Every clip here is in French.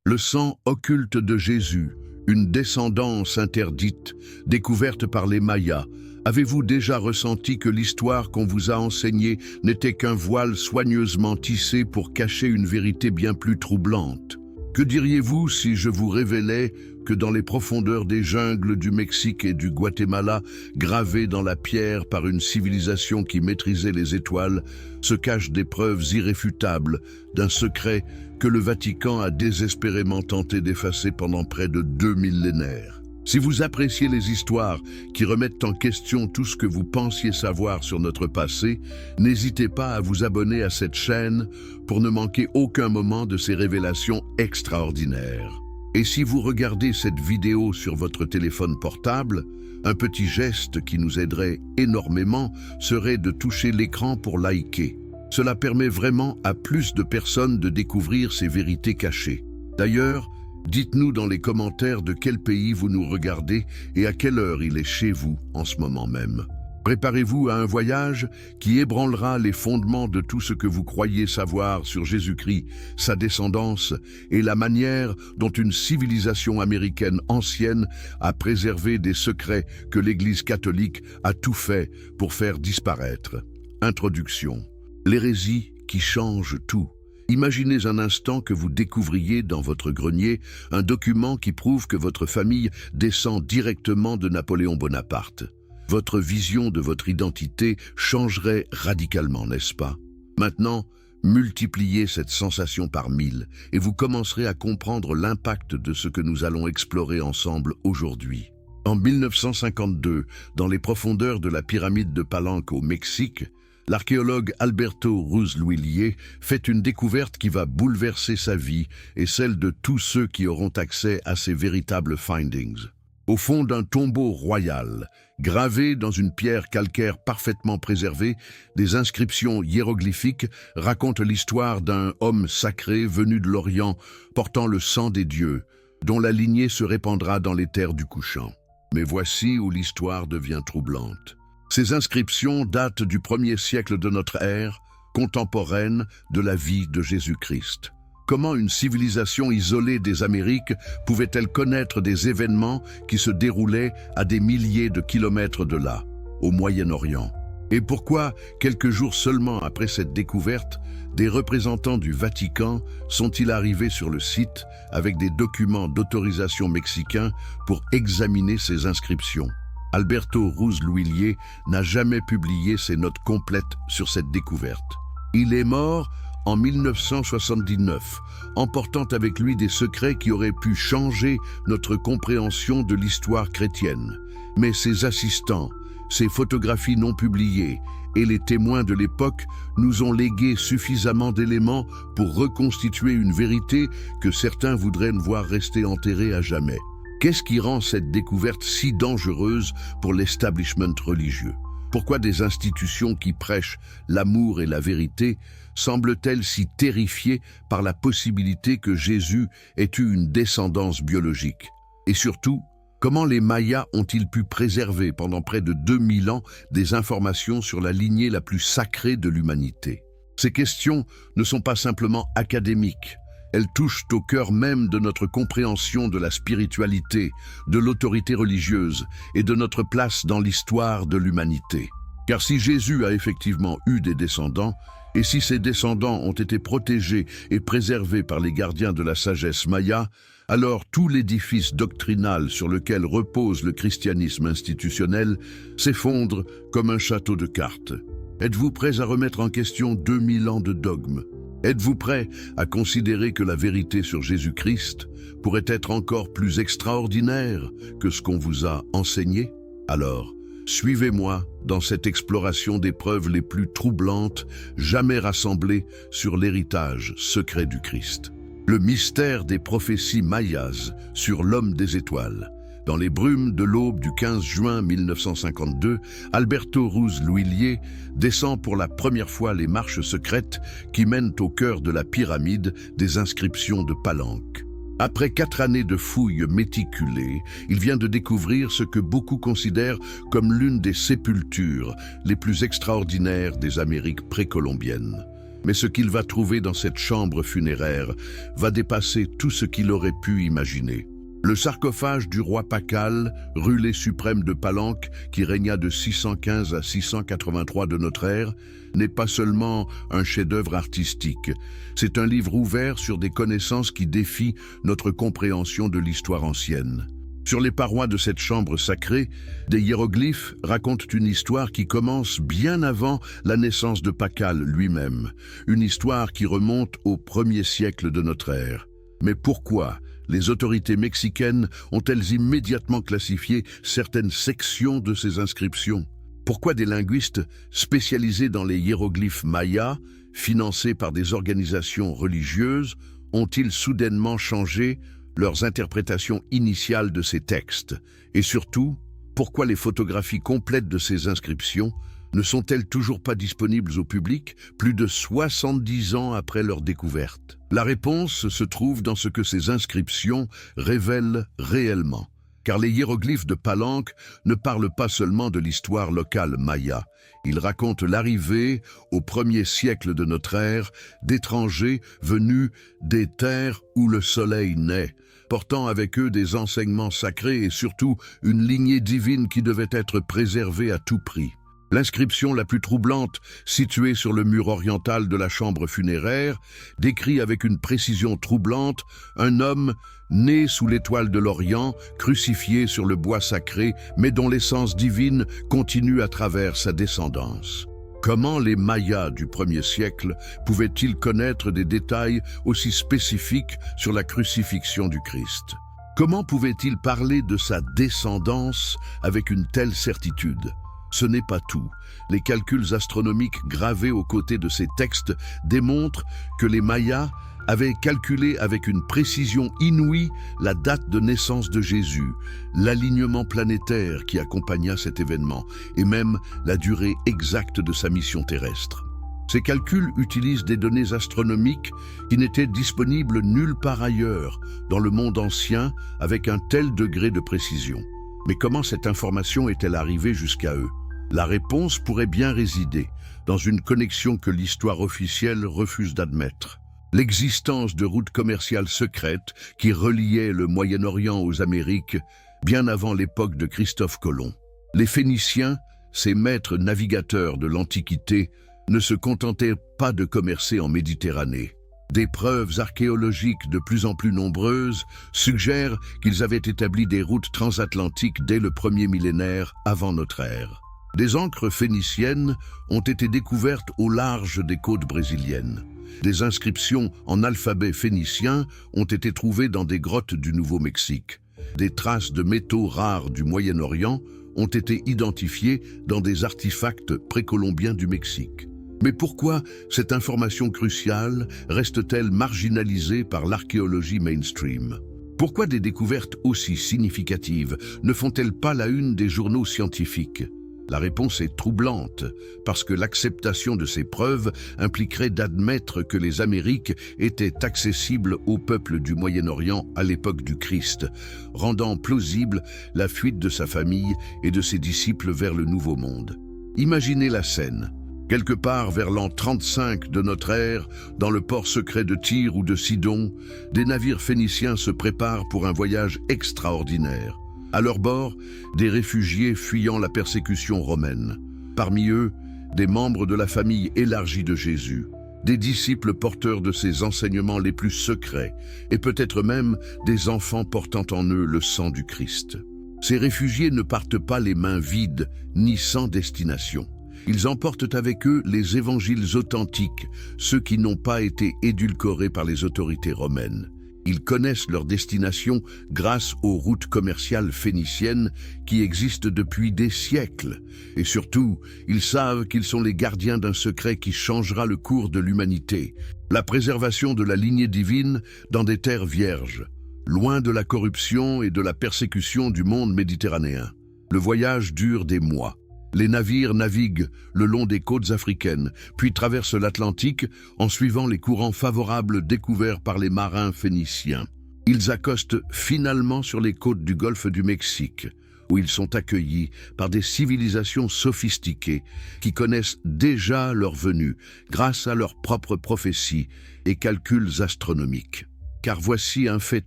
Le sang occulte de Jésus, une descendance interdite, découverte par les Mayas. Avez-vous déjà ressenti que l'histoire qu'on vous a enseignée n'était qu'un voile soigneusement tissé pour cacher une vérité bien plus troublante? Que diriez-vous si je vous révélais que dans les profondeurs des jungles du Mexique et du Guatemala, gravées dans la pierre par une civilisation qui maîtrisait les étoiles, se cachent des preuves irréfutables d'un secret que le Vatican a désespérément tenté d'effacer pendant près de 2 millénaires? Si vous appréciez les histoires qui remettent en question tout ce que vous pensiez savoir sur notre passé, n'hésitez pas à vous abonner à cette chaîne pour ne manquer aucun moment de ces révélations extraordinaires. Et si vous regardez cette vidéo sur votre téléphone portable, un petit geste qui nous aiderait énormément serait de toucher l'écran pour liker. Cela permet vraiment à plus de personnes de découvrir ces vérités cachées. D'ailleurs, dites-nous dans les commentaires de quel pays vous nous regardez et à quelle heure il est chez vous en ce moment même. Préparez-vous à un voyage qui ébranlera les fondements de tout ce que vous croyez savoir sur Jésus-Christ, sa descendance et la manière dont une civilisation américaine ancienne a préservé des secrets que l'Église catholique a tout fait pour faire disparaître. Introduction. L'hérésie qui change tout. Imaginez un instant que vous découvriez dans votre grenier un document qui prouve que votre famille descend directement de Napoléon Bonaparte. Votre vision de votre identité changerait radicalement, n'est-ce pas? Maintenant, multipliez cette sensation par 1000 et vous commencerez à comprendre l'impact de ce que nous allons explorer ensemble aujourd'hui. En 1952, dans les profondeurs de la pyramide de Palenque au Mexique, l'archéologue Alberto Ruz-Luillier fait une découverte qui va bouleverser sa vie et celle de tous ceux qui auront accès à ces véritables findings. Au fond d'un tombeau royal, gravé dans une pierre calcaire parfaitement préservée, des inscriptions hiéroglyphiques racontent l'histoire d'un homme sacré venu de l'Orient, portant le sang des dieux, dont la lignée se répandra dans les terres du couchant. Mais voici où l'histoire devient troublante. Ces inscriptions datent du 1er siècle de notre ère, contemporaine de la vie de Jésus-Christ. Comment une civilisation isolée des Amériques pouvait-elle connaître des événements qui se déroulaient à des milliers de kilomètres de là, au Moyen-Orient? Et pourquoi, quelques jours seulement après cette découverte, des représentants du Vatican sont-ils arrivés sur le site avec des documents d'autorisation mexicains pour examiner ces inscriptions? Alberto Ruz-Luillier n'a jamais publié ses notes complètes sur cette découverte. Il est mort en 1979, emportant avec lui des secrets qui auraient pu changer notre compréhension de l'histoire chrétienne. Mais ses assistants, ses photographies non publiées et les témoins de l'époque nous ont légué suffisamment d'éléments pour reconstituer une vérité que certains voudraient voir rester enterrée à jamais. Qu'est-ce qui rend cette découverte si dangereuse pour l'establishment religieux? Pourquoi des institutions qui prêchent l'amour et la vérité semblent-elles si terrifiées par la possibilité que Jésus ait eu une descendance biologique? Et surtout, comment les Mayas ont-ils pu préserver pendant près de 2000 ans des informations sur la lignée la plus sacrée de l'humanité? Ces questions ne sont pas simplement académiques. Elles touchent au cœur même de notre compréhension de la spiritualité, de l'autorité religieuse et de notre place dans l'histoire de l'humanité. Car si Jésus a effectivement eu des descendants, et si ces descendants ont été protégés et préservés par les gardiens de la sagesse maya, alors tout l'édifice doctrinal sur lequel repose le christianisme institutionnel s'effondre comme un château de cartes. Êtes-vous prêts à remettre en question 2000 ans de dogmes? Êtes-vous prêt à considérer que la vérité sur Jésus-Christ pourrait être encore plus extraordinaire que ce qu'on vous a enseigné? Alors, suivez-moi dans cette exploration des preuves les plus troublantes jamais rassemblées sur l'héritage secret du Christ. Le mystère des prophéties mayas sur l'homme des étoiles. Dans les brumes de l'aube du 15 juin 1952, Alberto Ruz-Luillier descend pour la première fois les marches secrètes qui mènent au cœur de la pyramide des inscriptions de Palenque. Après 4 années de fouilles méticulées, il vient de découvrir ce que beaucoup considèrent comme l'une des sépultures les plus extraordinaires des Amériques précolombiennes. Mais ce qu'il va trouver dans cette chambre funéraire va dépasser tout ce qu'il aurait pu imaginer. Le sarcophage du roi Pacal, rulé suprême de Palenque, qui régna de 615 à 683 de notre ère, n'est pas seulement un chef-d'œuvre artistique. C'est un livre ouvert sur des connaissances qui défient notre compréhension de l'histoire ancienne. Sur les parois de cette chambre sacrée, des hiéroglyphes racontent une histoire qui commence bien avant la naissance de Pacal lui-même, une histoire qui remonte au 1er siècle de notre ère. Mais pourquoi les autorités mexicaines ont-elles immédiatement classifié certaines sections de ces inscriptions? Pourquoi des linguistes spécialisés dans les hiéroglyphes mayas, financés par des organisations religieuses, ont-ils soudainement changé leurs interprétations initiales de ces textes? Et surtout, pourquoi les photographies complètes de ces inscriptions ne sont-elles toujours pas disponibles au public, plus de 70 ans après leur découverte? La réponse se trouve dans ce que ces inscriptions révèlent réellement. Car les hiéroglyphes de Palenque ne parlent pas seulement de l'histoire locale maya. Ils racontent l'arrivée, au 1er siècle de notre ère, d'étrangers venus des terres où le soleil naît, portant avec eux des enseignements sacrés et surtout une lignée divine qui devait être préservée à tout prix. L'inscription la plus troublante, située sur le mur oriental de la chambre funéraire, décrit avec une précision troublante un homme né sous l'étoile de l'Orient, crucifié sur le bois sacré, mais dont l'essence divine continue à travers sa descendance. Comment les Mayas du 1er siècle pouvaient-ils connaître des détails aussi spécifiques sur la crucifixion du Christ? Comment pouvaient-ils parler de sa descendance avec une telle certitude? Ce n'est pas tout. Les calculs astronomiques gravés aux côtés de ces textes démontrent que les Mayas avaient calculé avec une précision inouïe la date de naissance de Jésus, l'alignement planétaire qui accompagna cet événement, et même la durée exacte de sa mission terrestre. Ces calculs utilisent des données astronomiques qui n'étaient disponibles nulle part ailleurs dans le monde ancien avec un tel degré de précision. Mais comment cette information est-elle arrivée jusqu'à eux? La réponse pourrait bien résider dans une connexion que l'histoire officielle refuse d'admettre. L'existence de routes commerciales secrètes qui reliaient le Moyen-Orient aux Amériques bien avant l'époque de Christophe Colomb. Les Phéniciens, ces maîtres navigateurs de l'Antiquité, ne se contentaient pas de commercer en Méditerranée. Des preuves archéologiques de plus en plus nombreuses suggèrent qu'ils avaient établi des routes transatlantiques dès le 1er millénaire avant notre ère. Des ancres phéniciennes ont été découvertes au large des côtes brésiliennes. Des inscriptions en alphabet phénicien ont été trouvées dans des grottes du Nouveau-Mexique. Des traces de métaux rares du Moyen-Orient ont été identifiées dans des artefacts précolombiens du Mexique. Mais pourquoi cette information cruciale reste-t-elle marginalisée par l'archéologie mainstream? Pourquoi des découvertes aussi significatives ne font-elles pas la une des journaux scientifiques? La réponse est troublante, parce que l'acceptation de ces preuves impliquerait d'admettre que les Amériques étaient accessibles au peuple du Moyen-Orient à l'époque du Christ, rendant plausible la fuite de sa famille et de ses disciples vers le Nouveau Monde. Imaginez la scène. Quelque part vers l'an 35 de notre ère, dans le port secret de Tyr ou de Sidon, des navires phéniciens se préparent pour un voyage extraordinaire. À leur bord, des réfugiés fuyant la persécution romaine. Parmi eux, des membres de la famille élargie de Jésus, des disciples porteurs de ses enseignements les plus secrets, et peut-être même des enfants portant en eux le sang du Christ. Ces réfugiés ne partent pas les mains vides, ni sans destination. Ils emportent avec eux les évangiles authentiques, ceux qui n'ont pas été édulcorés par les autorités romaines. Ils connaissent leur destination grâce aux routes commerciales phéniciennes qui existent depuis des siècles. Et surtout, ils savent qu'ils sont les gardiens d'un secret qui changera le cours de l'humanité, la préservation de la lignée divine dans des terres vierges, loin de la corruption et de la persécution du monde méditerranéen. Le voyage dure des mois. Les navires naviguent le long des côtes africaines, puis traversent l'Atlantique en suivant les courants favorables découverts par les marins phéniciens. Ils accostent finalement sur les côtes du golfe du Mexique, où ils sont accueillis par des civilisations sophistiquées qui connaissent déjà leur venue grâce à leurs propres prophéties et calculs astronomiques. Car voici un fait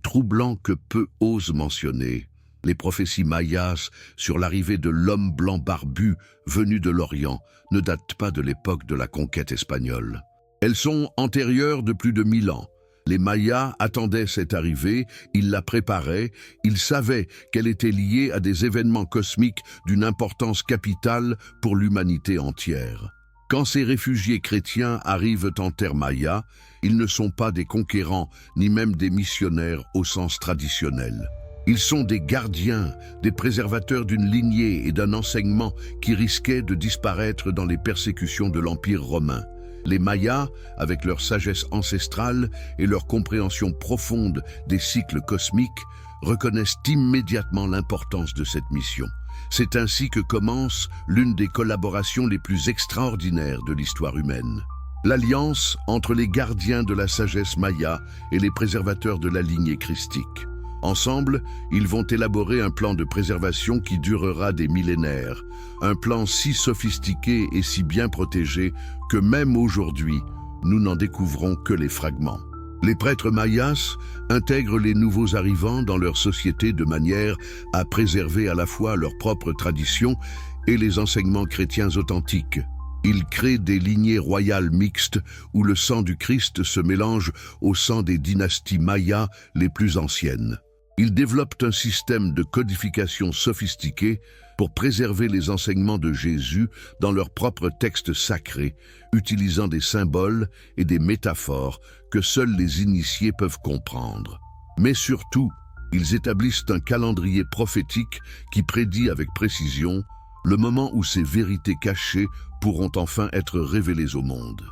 troublant que peu osent mentionner. Les prophéties mayas sur l'arrivée de l'homme blanc barbu venu de l'Orient ne datent pas de l'époque de la conquête espagnole. Elles sont antérieures de plus de 1000 ans. Les Mayas attendaient cette arrivée, ils la préparaient, ils savaient qu'elle était liée à des événements cosmiques d'une importance capitale pour l'humanité entière. Quand ces réfugiés chrétiens arrivent en terre maya, ils ne sont pas des conquérants ni même des missionnaires au sens traditionnel. Ils sont des gardiens, des préservateurs d'une lignée et d'un enseignement qui risquaient de disparaître dans les persécutions de l'Empire romain. Les Mayas, avec leur sagesse ancestrale et leur compréhension profonde des cycles cosmiques, reconnaissent immédiatement l'importance de cette mission. C'est ainsi que commence l'une des collaborations les plus extraordinaires de l'histoire humaine. L'alliance entre les gardiens de la sagesse maya et les préservateurs de la lignée christique. Ensemble, ils vont élaborer un plan de préservation qui durera des millénaires, un plan si sophistiqué et si bien protégé que même aujourd'hui, nous n'en découvrons que les fragments. Les prêtres mayas intègrent les nouveaux arrivants dans leur société de manière à préserver à la fois leurs propres traditions et les enseignements chrétiens authentiques. Ils créent des lignées royales mixtes où le sang du Christ se mélange au sang des dynasties mayas les plus anciennes. Ils développent un système de codification sophistiqué pour préserver les enseignements de Jésus dans leurs propres textes sacrés, utilisant des symboles et des métaphores que seuls les initiés peuvent comprendre. Mais surtout, ils établissent un calendrier prophétique qui prédit avec précision le moment où ces vérités cachées pourront enfin être révélées au monde.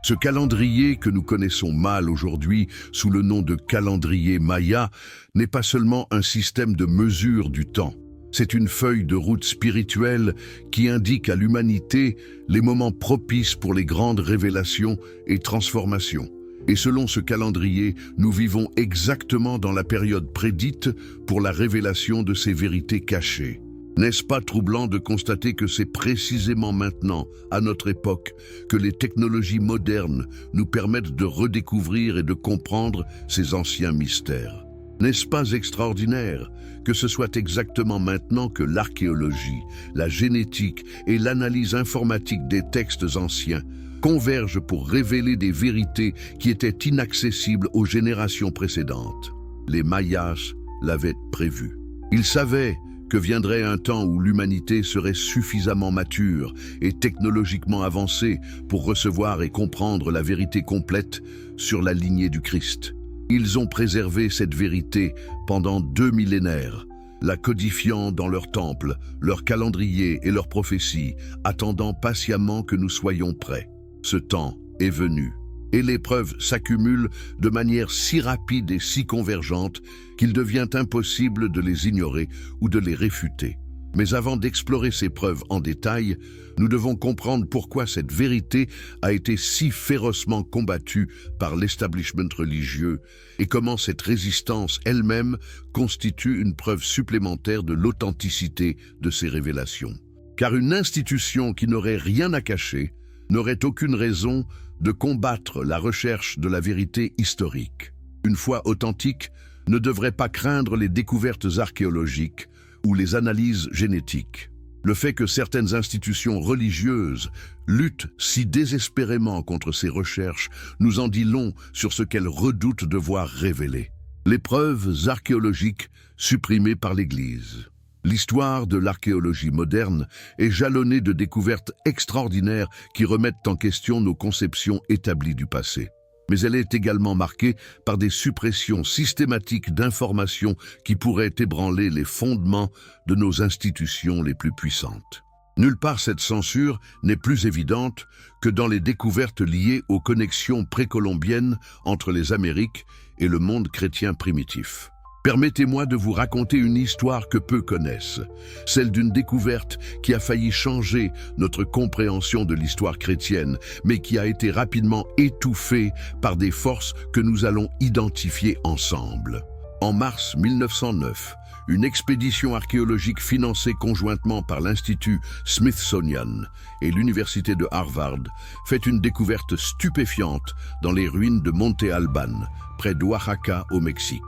Ce calendrier que nous connaissons mal aujourd'hui sous le nom de calendrier Maya n'est pas seulement un système de mesure du temps. C'est une feuille de route spirituelle qui indique à l'humanité les moments propices pour les grandes révélations et transformations. Et selon ce calendrier, nous vivons exactement dans la période prédite pour la révélation de ces vérités cachées. N'est-ce pas troublant de constater que c'est précisément maintenant, à notre époque, que les technologies modernes nous permettent de redécouvrir et de comprendre ces anciens mystères? N'est-ce pas extraordinaire que ce soit exactement maintenant que l'archéologie, la génétique et l'analyse informatique des textes anciens convergent pour révéler des vérités qui étaient inaccessibles aux générations précédentes? Les Mayas l'avaient prévu. Ils savaient que viendrait un temps où l'humanité serait suffisamment mature et technologiquement avancée pour recevoir et comprendre la vérité complète sur la lignée du Christ. Ils ont préservé cette vérité pendant 2 millénaires, la codifiant dans leur temple, leur calendrier et leurs prophéties, attendant patiemment que nous soyons prêts. Ce temps est venu. Et les preuves s'accumulent de manière si rapide et si convergente qu'il devient impossible de les ignorer ou de les réfuter. Mais avant d'explorer ces preuves en détail, nous devons comprendre pourquoi cette vérité a été si férocement combattue par l'establishment religieux et comment cette résistance elle-même constitue une preuve supplémentaire de l'authenticité de ces révélations. Car une institution qui n'aurait rien à cacher n'aurait aucune raison de combattre la recherche de la vérité historique. Une foi authentique ne devrait pas craindre les découvertes archéologiques ou les analyses génétiques. Le fait que certaines institutions religieuses luttent si désespérément contre ces recherches nous en dit long sur ce qu'elles redoutent de voir révéler. Les preuves archéologiques supprimées par l'Église. L'histoire de l'archéologie moderne est jalonnée de découvertes extraordinaires qui remettent en question nos conceptions établies du passé. Mais elle est également marquée par des suppressions systématiques d'informations qui pourraient ébranler les fondements de nos institutions les plus puissantes. Nulle part cette censure n'est plus évidente que dans les découvertes liées aux connexions précolombiennes entre les Amériques et le monde chrétien primitif. Permettez-moi de vous raconter une histoire que peu connaissent, celle d'une découverte qui a failli changer notre compréhension de l'histoire chrétienne, mais qui a été rapidement étouffée par des forces que nous allons identifier ensemble. En mars 1909, une expédition archéologique financée conjointement par l'Institut Smithsonian et l'Université de Harvard fait une découverte stupéfiante dans les ruines de Monte Alban, près d'Oaxaca au Mexique.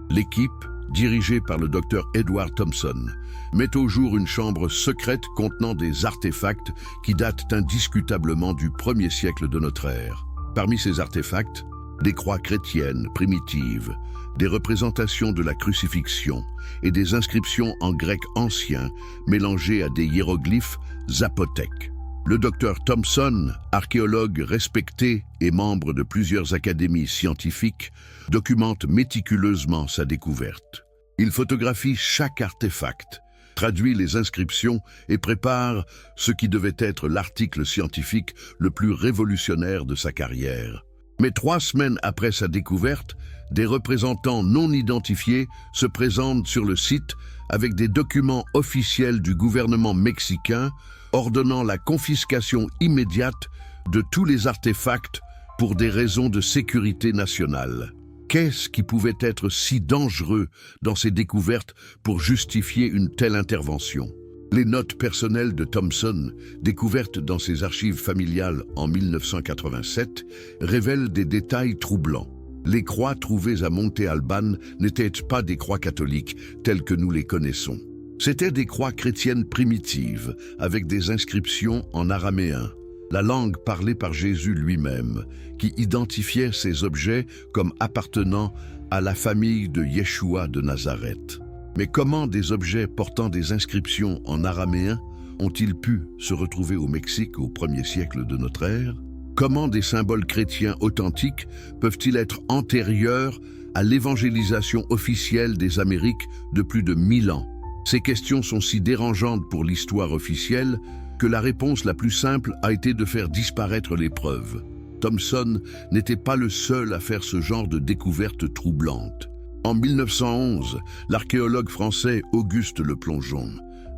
L'équipe, dirigée par le docteur Edward Thompson, met au jour une chambre secrète contenant des artefacts qui datent indiscutablement du 1er siècle de notre ère. Parmi ces artefacts, des croix chrétiennes primitives, des représentations de la crucifixion et des inscriptions en grec ancien mélangées à des hiéroglyphes zapotèques. Le docteur Thompson, archéologue respecté et membre de plusieurs académies scientifiques, documente méticuleusement sa découverte. Il photographie chaque artefact, traduit les inscriptions et prépare ce qui devait être l'article scientifique le plus révolutionnaire de sa carrière. Mais 3 semaines après sa découverte, des représentants non identifiés se présentent sur le site avec des documents officiels du gouvernement mexicain ordonnant la confiscation immédiate de tous les artefacts pour des raisons de sécurité nationale. Qu'est-ce qui pouvait être si dangereux dans ces découvertes pour justifier une telle intervention? Les notes personnelles de Thompson, découvertes dans ses archives familiales en 1987, révèlent des détails troublants. Les croix trouvées à Monte Alban n'étaient pas des croix catholiques telles que nous les connaissons. C'étaient des croix chrétiennes primitives, avec des inscriptions en araméen, la langue parlée par Jésus lui-même, qui identifiait ces objets comme appartenant à la famille de Yeshua de Nazareth. Mais comment des objets portant des inscriptions en araméen ont-ils pu se retrouver au Mexique au 1er siècle de notre ère? Comment des symboles chrétiens authentiques peuvent-ils être antérieurs à l'évangélisation officielle des Amériques de plus de 1000 ans? Ces questions sont si dérangeantes pour l'histoire officielle que la réponse la plus simple a été de faire disparaître les preuves. Thompson n'était pas le seul à faire ce genre de découverte troublante. En 1911, l'archéologue français Auguste Le Plongeon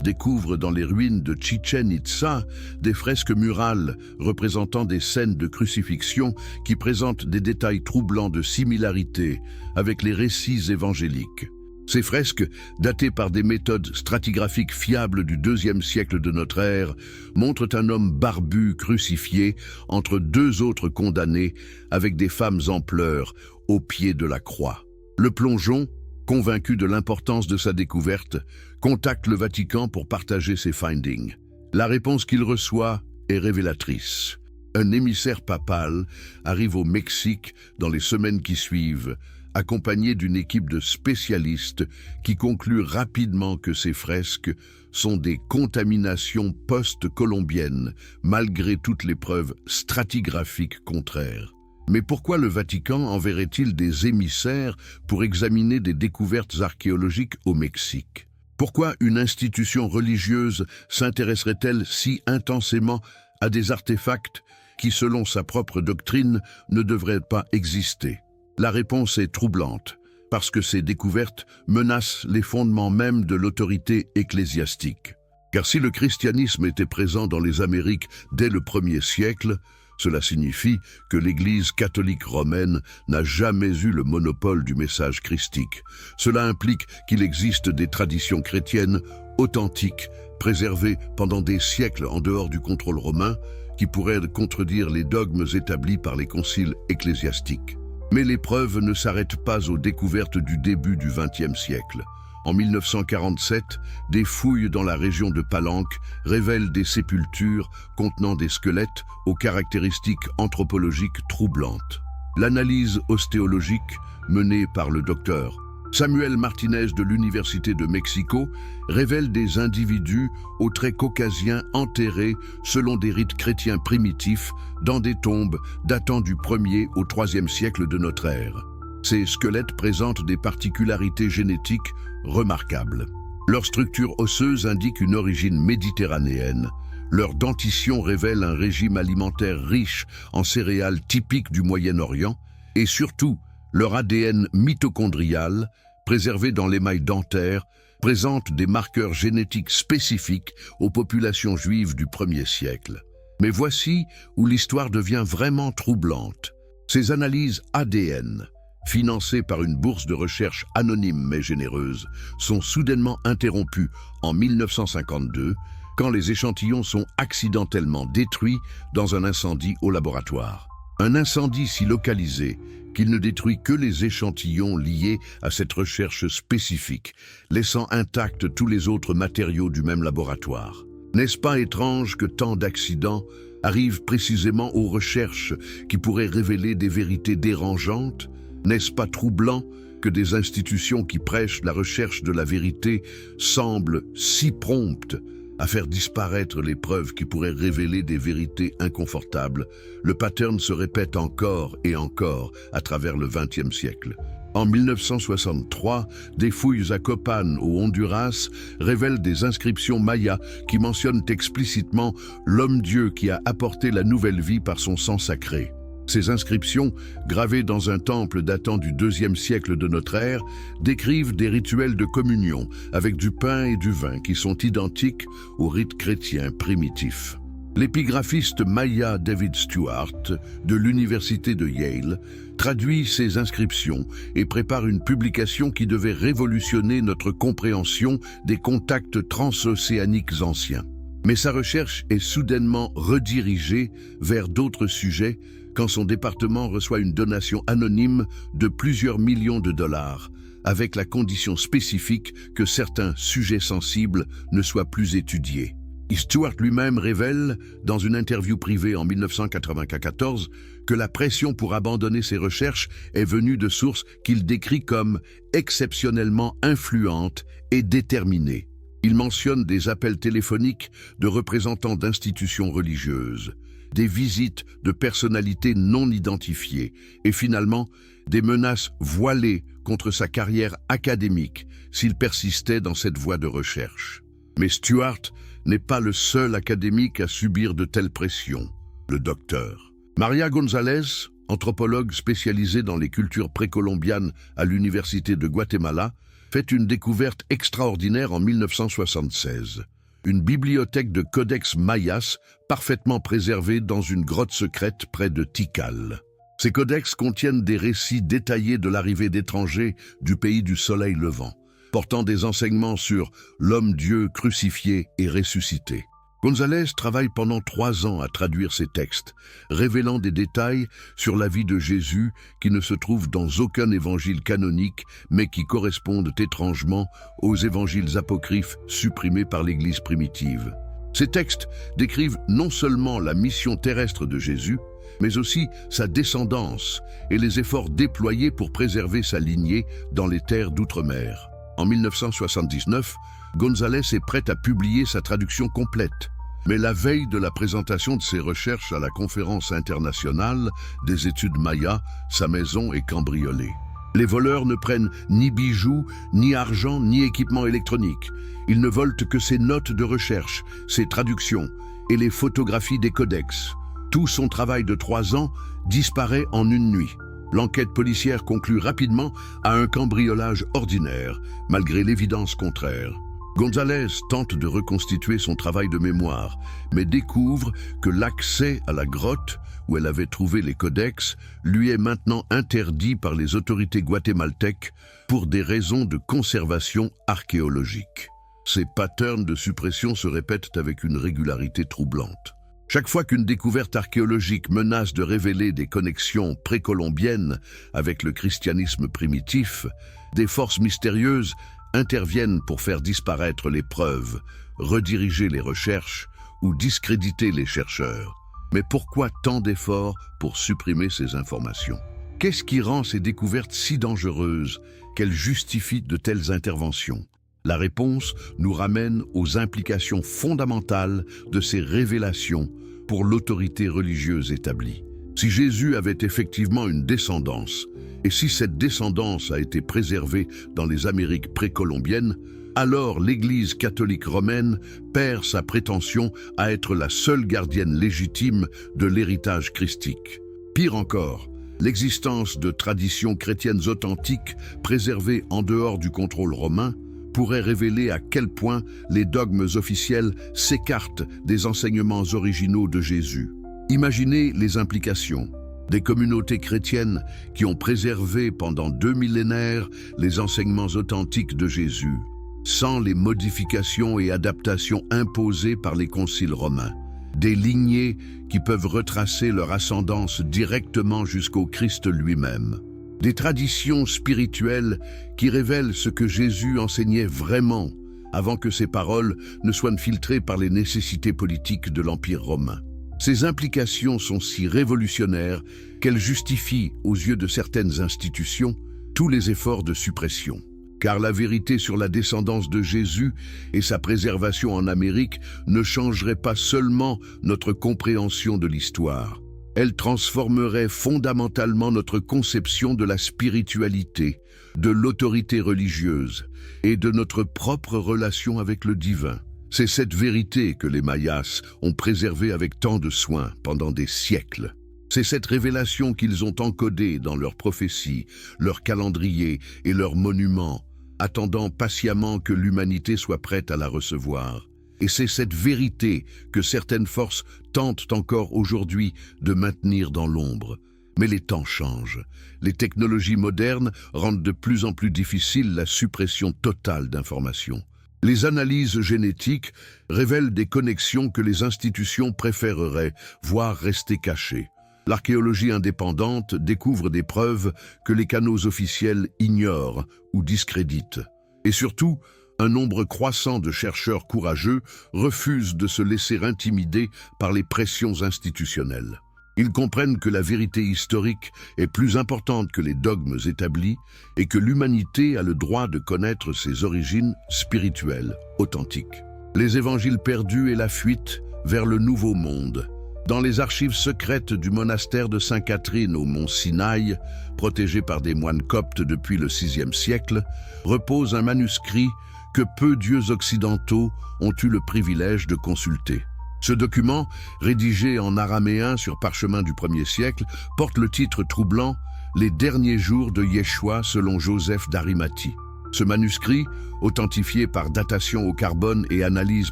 découvre dans les ruines de Chichen Itza des fresques murales représentant des scènes de crucifixion qui présentent des détails troublants de similarité avec les récits évangéliques. Ces fresques, datées par des méthodes stratigraphiques fiables du IIe siècle de notre ère, montrent un homme barbu crucifié entre 2 autres condamnés avec des femmes en pleurs au pied de la croix. Le Plongeon, convaincu de l'importance de sa découverte, contacte le Vatican pour partager ses findings. La réponse qu'il reçoit est révélatrice. Un émissaire papal arrive au Mexique dans les semaines qui suivent, accompagné d'une équipe de spécialistes qui concluent rapidement que ces fresques sont des contaminations post-colombiennes, malgré toutes les preuves stratigraphiques contraires. Mais pourquoi le Vatican enverrait-il des émissaires pour examiner des découvertes archéologiques au Mexique? Pourquoi une institution religieuse s'intéresserait-elle si intensément à des artefacts qui, selon sa propre doctrine, ne devraient pas exister? La réponse est troublante, parce que ces découvertes menacent les fondements même de l'autorité ecclésiastique. Car si le christianisme était présent dans les Amériques dès le 1er siècle, cela signifie que l'Église catholique romaine n'a jamais eu le monopole du message christique. Cela implique qu'il existe des traditions chrétiennes authentiques, préservées pendant des siècles en dehors du contrôle romain, qui pourraient contredire les dogmes établis par les conciles ecclésiastiques. Mais les preuves ne s'arrêtent pas aux découvertes du début du XXe siècle. En 1947, des fouilles dans la région de Palenque révèlent des sépultures contenant des squelettes aux caractéristiques anthropologiques troublantes. L'analyse ostéologique menée par le docteur Samuel Martinez de l'Université de Mexico révèle des individus aux traits caucasiens enterrés selon des rites chrétiens primitifs dans des tombes datant du 1er au 3e siècle de notre ère. Ces squelettes présentent des particularités génétiques remarquables. Leur structure osseuse indique une origine méditerranéenne. Leur dentition révèle un régime alimentaire riche en céréales typiques du Moyen-Orient et surtout, leur ADN mitochondrial, préservé dans l'émail dentaire, présente des marqueurs génétiques spécifiques aux populations juives du 1er siècle. Mais voici où l'histoire devient vraiment troublante. Ces analyses ADN financés par une bourse de recherche anonyme mais généreuse, sont soudainement interrompus en 1952 quand les échantillons sont accidentellement détruits dans un incendie au laboratoire. Un incendie si localisé qu'il ne détruit que les échantillons liés à cette recherche spécifique, laissant intacts tous les autres matériaux du même laboratoire. N'est-ce pas étrange que tant d'accidents arrivent précisément aux recherches qui pourraient révéler des vérités dérangeantes? N'est-ce pas troublant que des institutions qui prêchent la recherche de la vérité semblent si promptes à faire disparaître les preuves qui pourraient révéler des vérités inconfortables? Le pattern se répète encore et encore à travers le XXe siècle. En 1963, des fouilles à Copan, au Honduras, révèlent des inscriptions mayas qui mentionnent explicitement l'homme-dieu qui a apporté la nouvelle vie par son sang sacré. Ces inscriptions, gravées dans un temple datant du IIe siècle de notre ère, décrivent des rituels de communion avec du pain et du vin qui sont identiques aux rites chrétiens primitifs. L'épigraphiste maya David Stewart de l'université de Yale traduit ces inscriptions et prépare une publication qui devait révolutionner notre compréhension des contacts transocéaniques anciens. Mais sa recherche est soudainement redirigée vers d'autres sujets quand son département reçoit une donation anonyme de plusieurs millions de dollars, avec la condition spécifique que certains sujets sensibles ne soient plus étudiés. Stewart lui-même révèle, dans une interview privée en 1994, que la pression pour abandonner ses recherches est venue de sources qu'il décrit comme exceptionnellement influentes et déterminées. Il mentionne des appels téléphoniques de représentants d'institutions religieuses, des visites de personnalités non identifiées et finalement des menaces voilées contre sa carrière académique s'il persistait dans cette voie de recherche. Mais Stewart n'est pas le seul académique à subir de telles pressions. Le docteur Maria González, anthropologue spécialisée dans les cultures précolombiennes à l'Université de Guatemala, fait une découverte extraordinaire en 1976. Une bibliothèque de codex mayas parfaitement préservée dans une grotte secrète près de Tikal. Ces codex contiennent des récits détaillés de l'arrivée d'étrangers du pays du soleil levant, portant des enseignements sur l'homme-dieu crucifié et ressuscité. González travaille pendant 3 ans à traduire ces textes, révélant des détails sur la vie de Jésus qui ne se trouvent dans aucun évangile canonique, mais qui correspondent étrangement aux évangiles apocryphes supprimés par l'Église primitive. Ces textes décrivent non seulement la mission terrestre de Jésus, mais aussi sa descendance et les efforts déployés pour préserver sa lignée dans les terres d'outre-mer. En 1979, González est prêt à publier sa traduction complète. Mais la veille de la présentation de ses recherches à la conférence internationale des études mayas, sa maison est cambriolée. Les voleurs ne prennent ni bijoux, ni argent, ni équipement électronique. Ils ne volent que ses notes de recherche, ses traductions et les photographies des codex. Tout son travail de 3 ans disparaît en une nuit. L'enquête policière conclut rapidement à un cambriolage ordinaire, malgré l'évidence contraire. González tente de reconstituer son travail de mémoire, mais découvre que l'accès à la grotte où elle avait trouvé les codex lui est maintenant interdit par les autorités guatémaltèques pour des raisons de conservation archéologique. Ces patterns de suppression se répètent avec une régularité troublante. Chaque fois qu'une découverte archéologique menace de révéler des connexions précolombiennes avec le christianisme primitif, des forces mystérieuses interviennent pour faire disparaître les preuves, rediriger les recherches ou discréditer les chercheurs. Mais pourquoi tant d'efforts pour supprimer ces informations? Qu'est-ce qui rend ces découvertes si dangereuses qu'elles justifient de telles interventions? La réponse nous ramène aux implications fondamentales de ces révélations pour l'autorité religieuse établie. Si Jésus avait effectivement une descendance, et si cette descendance a été préservée dans les Amériques précolombiennes, alors l'Église catholique romaine perd sa prétention à être la seule gardienne légitime de l'héritage christique. Pire encore, l'existence de traditions chrétiennes authentiques préservées en dehors du contrôle romain pourrait révéler à quel point les dogmes officiels s'écartent des enseignements originaux de Jésus. Imaginez les implications. Des communautés chrétiennes qui ont préservé pendant 2 millénaires les enseignements authentiques de Jésus, sans les modifications et adaptations imposées par les conciles romains. Des lignées qui peuvent retracer leur ascendance directement jusqu'au Christ lui-même. Des traditions spirituelles qui révèlent ce que Jésus enseignait vraiment avant que ses paroles ne soient filtrées par les nécessités politiques de l'Empire romain. Ces implications sont si révolutionnaires qu'elles justifient, aux yeux de certaines institutions, tous les efforts de suppression. Car la vérité sur la descendance de Jésus et sa préservation en Amérique ne changerait pas seulement notre compréhension de l'histoire. Elle transformerait fondamentalement notre conception de la spiritualité, de l'autorité religieuse et de notre propre relation avec le divin. C'est cette vérité que les Mayas ont préservée avec tant de soin pendant des siècles. C'est cette révélation qu'ils ont encodée dans leurs prophéties, leurs calendriers et leurs monuments, attendant patiemment que l'humanité soit prête à la recevoir. Et c'est cette vérité que certaines forces tentent encore aujourd'hui de maintenir dans l'ombre. Mais les temps changent. Les technologies modernes rendent de plus en plus difficile la suppression totale d'informations. Les analyses génétiques révèlent des connexions que les institutions préféreraient voir rester cachées. L'archéologie indépendante découvre des preuves que les canaux officiels ignorent ou discréditent. Et surtout, un nombre croissant de chercheurs courageux refusent de se laisser intimider par les pressions institutionnelles. Ils comprennent que la vérité historique est plus importante que les dogmes établis et que l'humanité a le droit de connaître ses origines spirituelles, authentiques. Les évangiles perdus et la fuite vers le nouveau monde. Dans les archives secrètes du monastère de Sainte-Catherine au mont Sinaï, protégé par des moines coptes depuis le VIe siècle, repose un manuscrit que peu dieux occidentaux ont eu le privilège de consulter. Ce document, rédigé en araméen sur parchemin du 1er siècle, porte le titre troublant « Les derniers jours de Yeshua selon Joseph d'Arimathie ». Ce manuscrit, authentifié par datation au carbone et analyse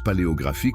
paléographique,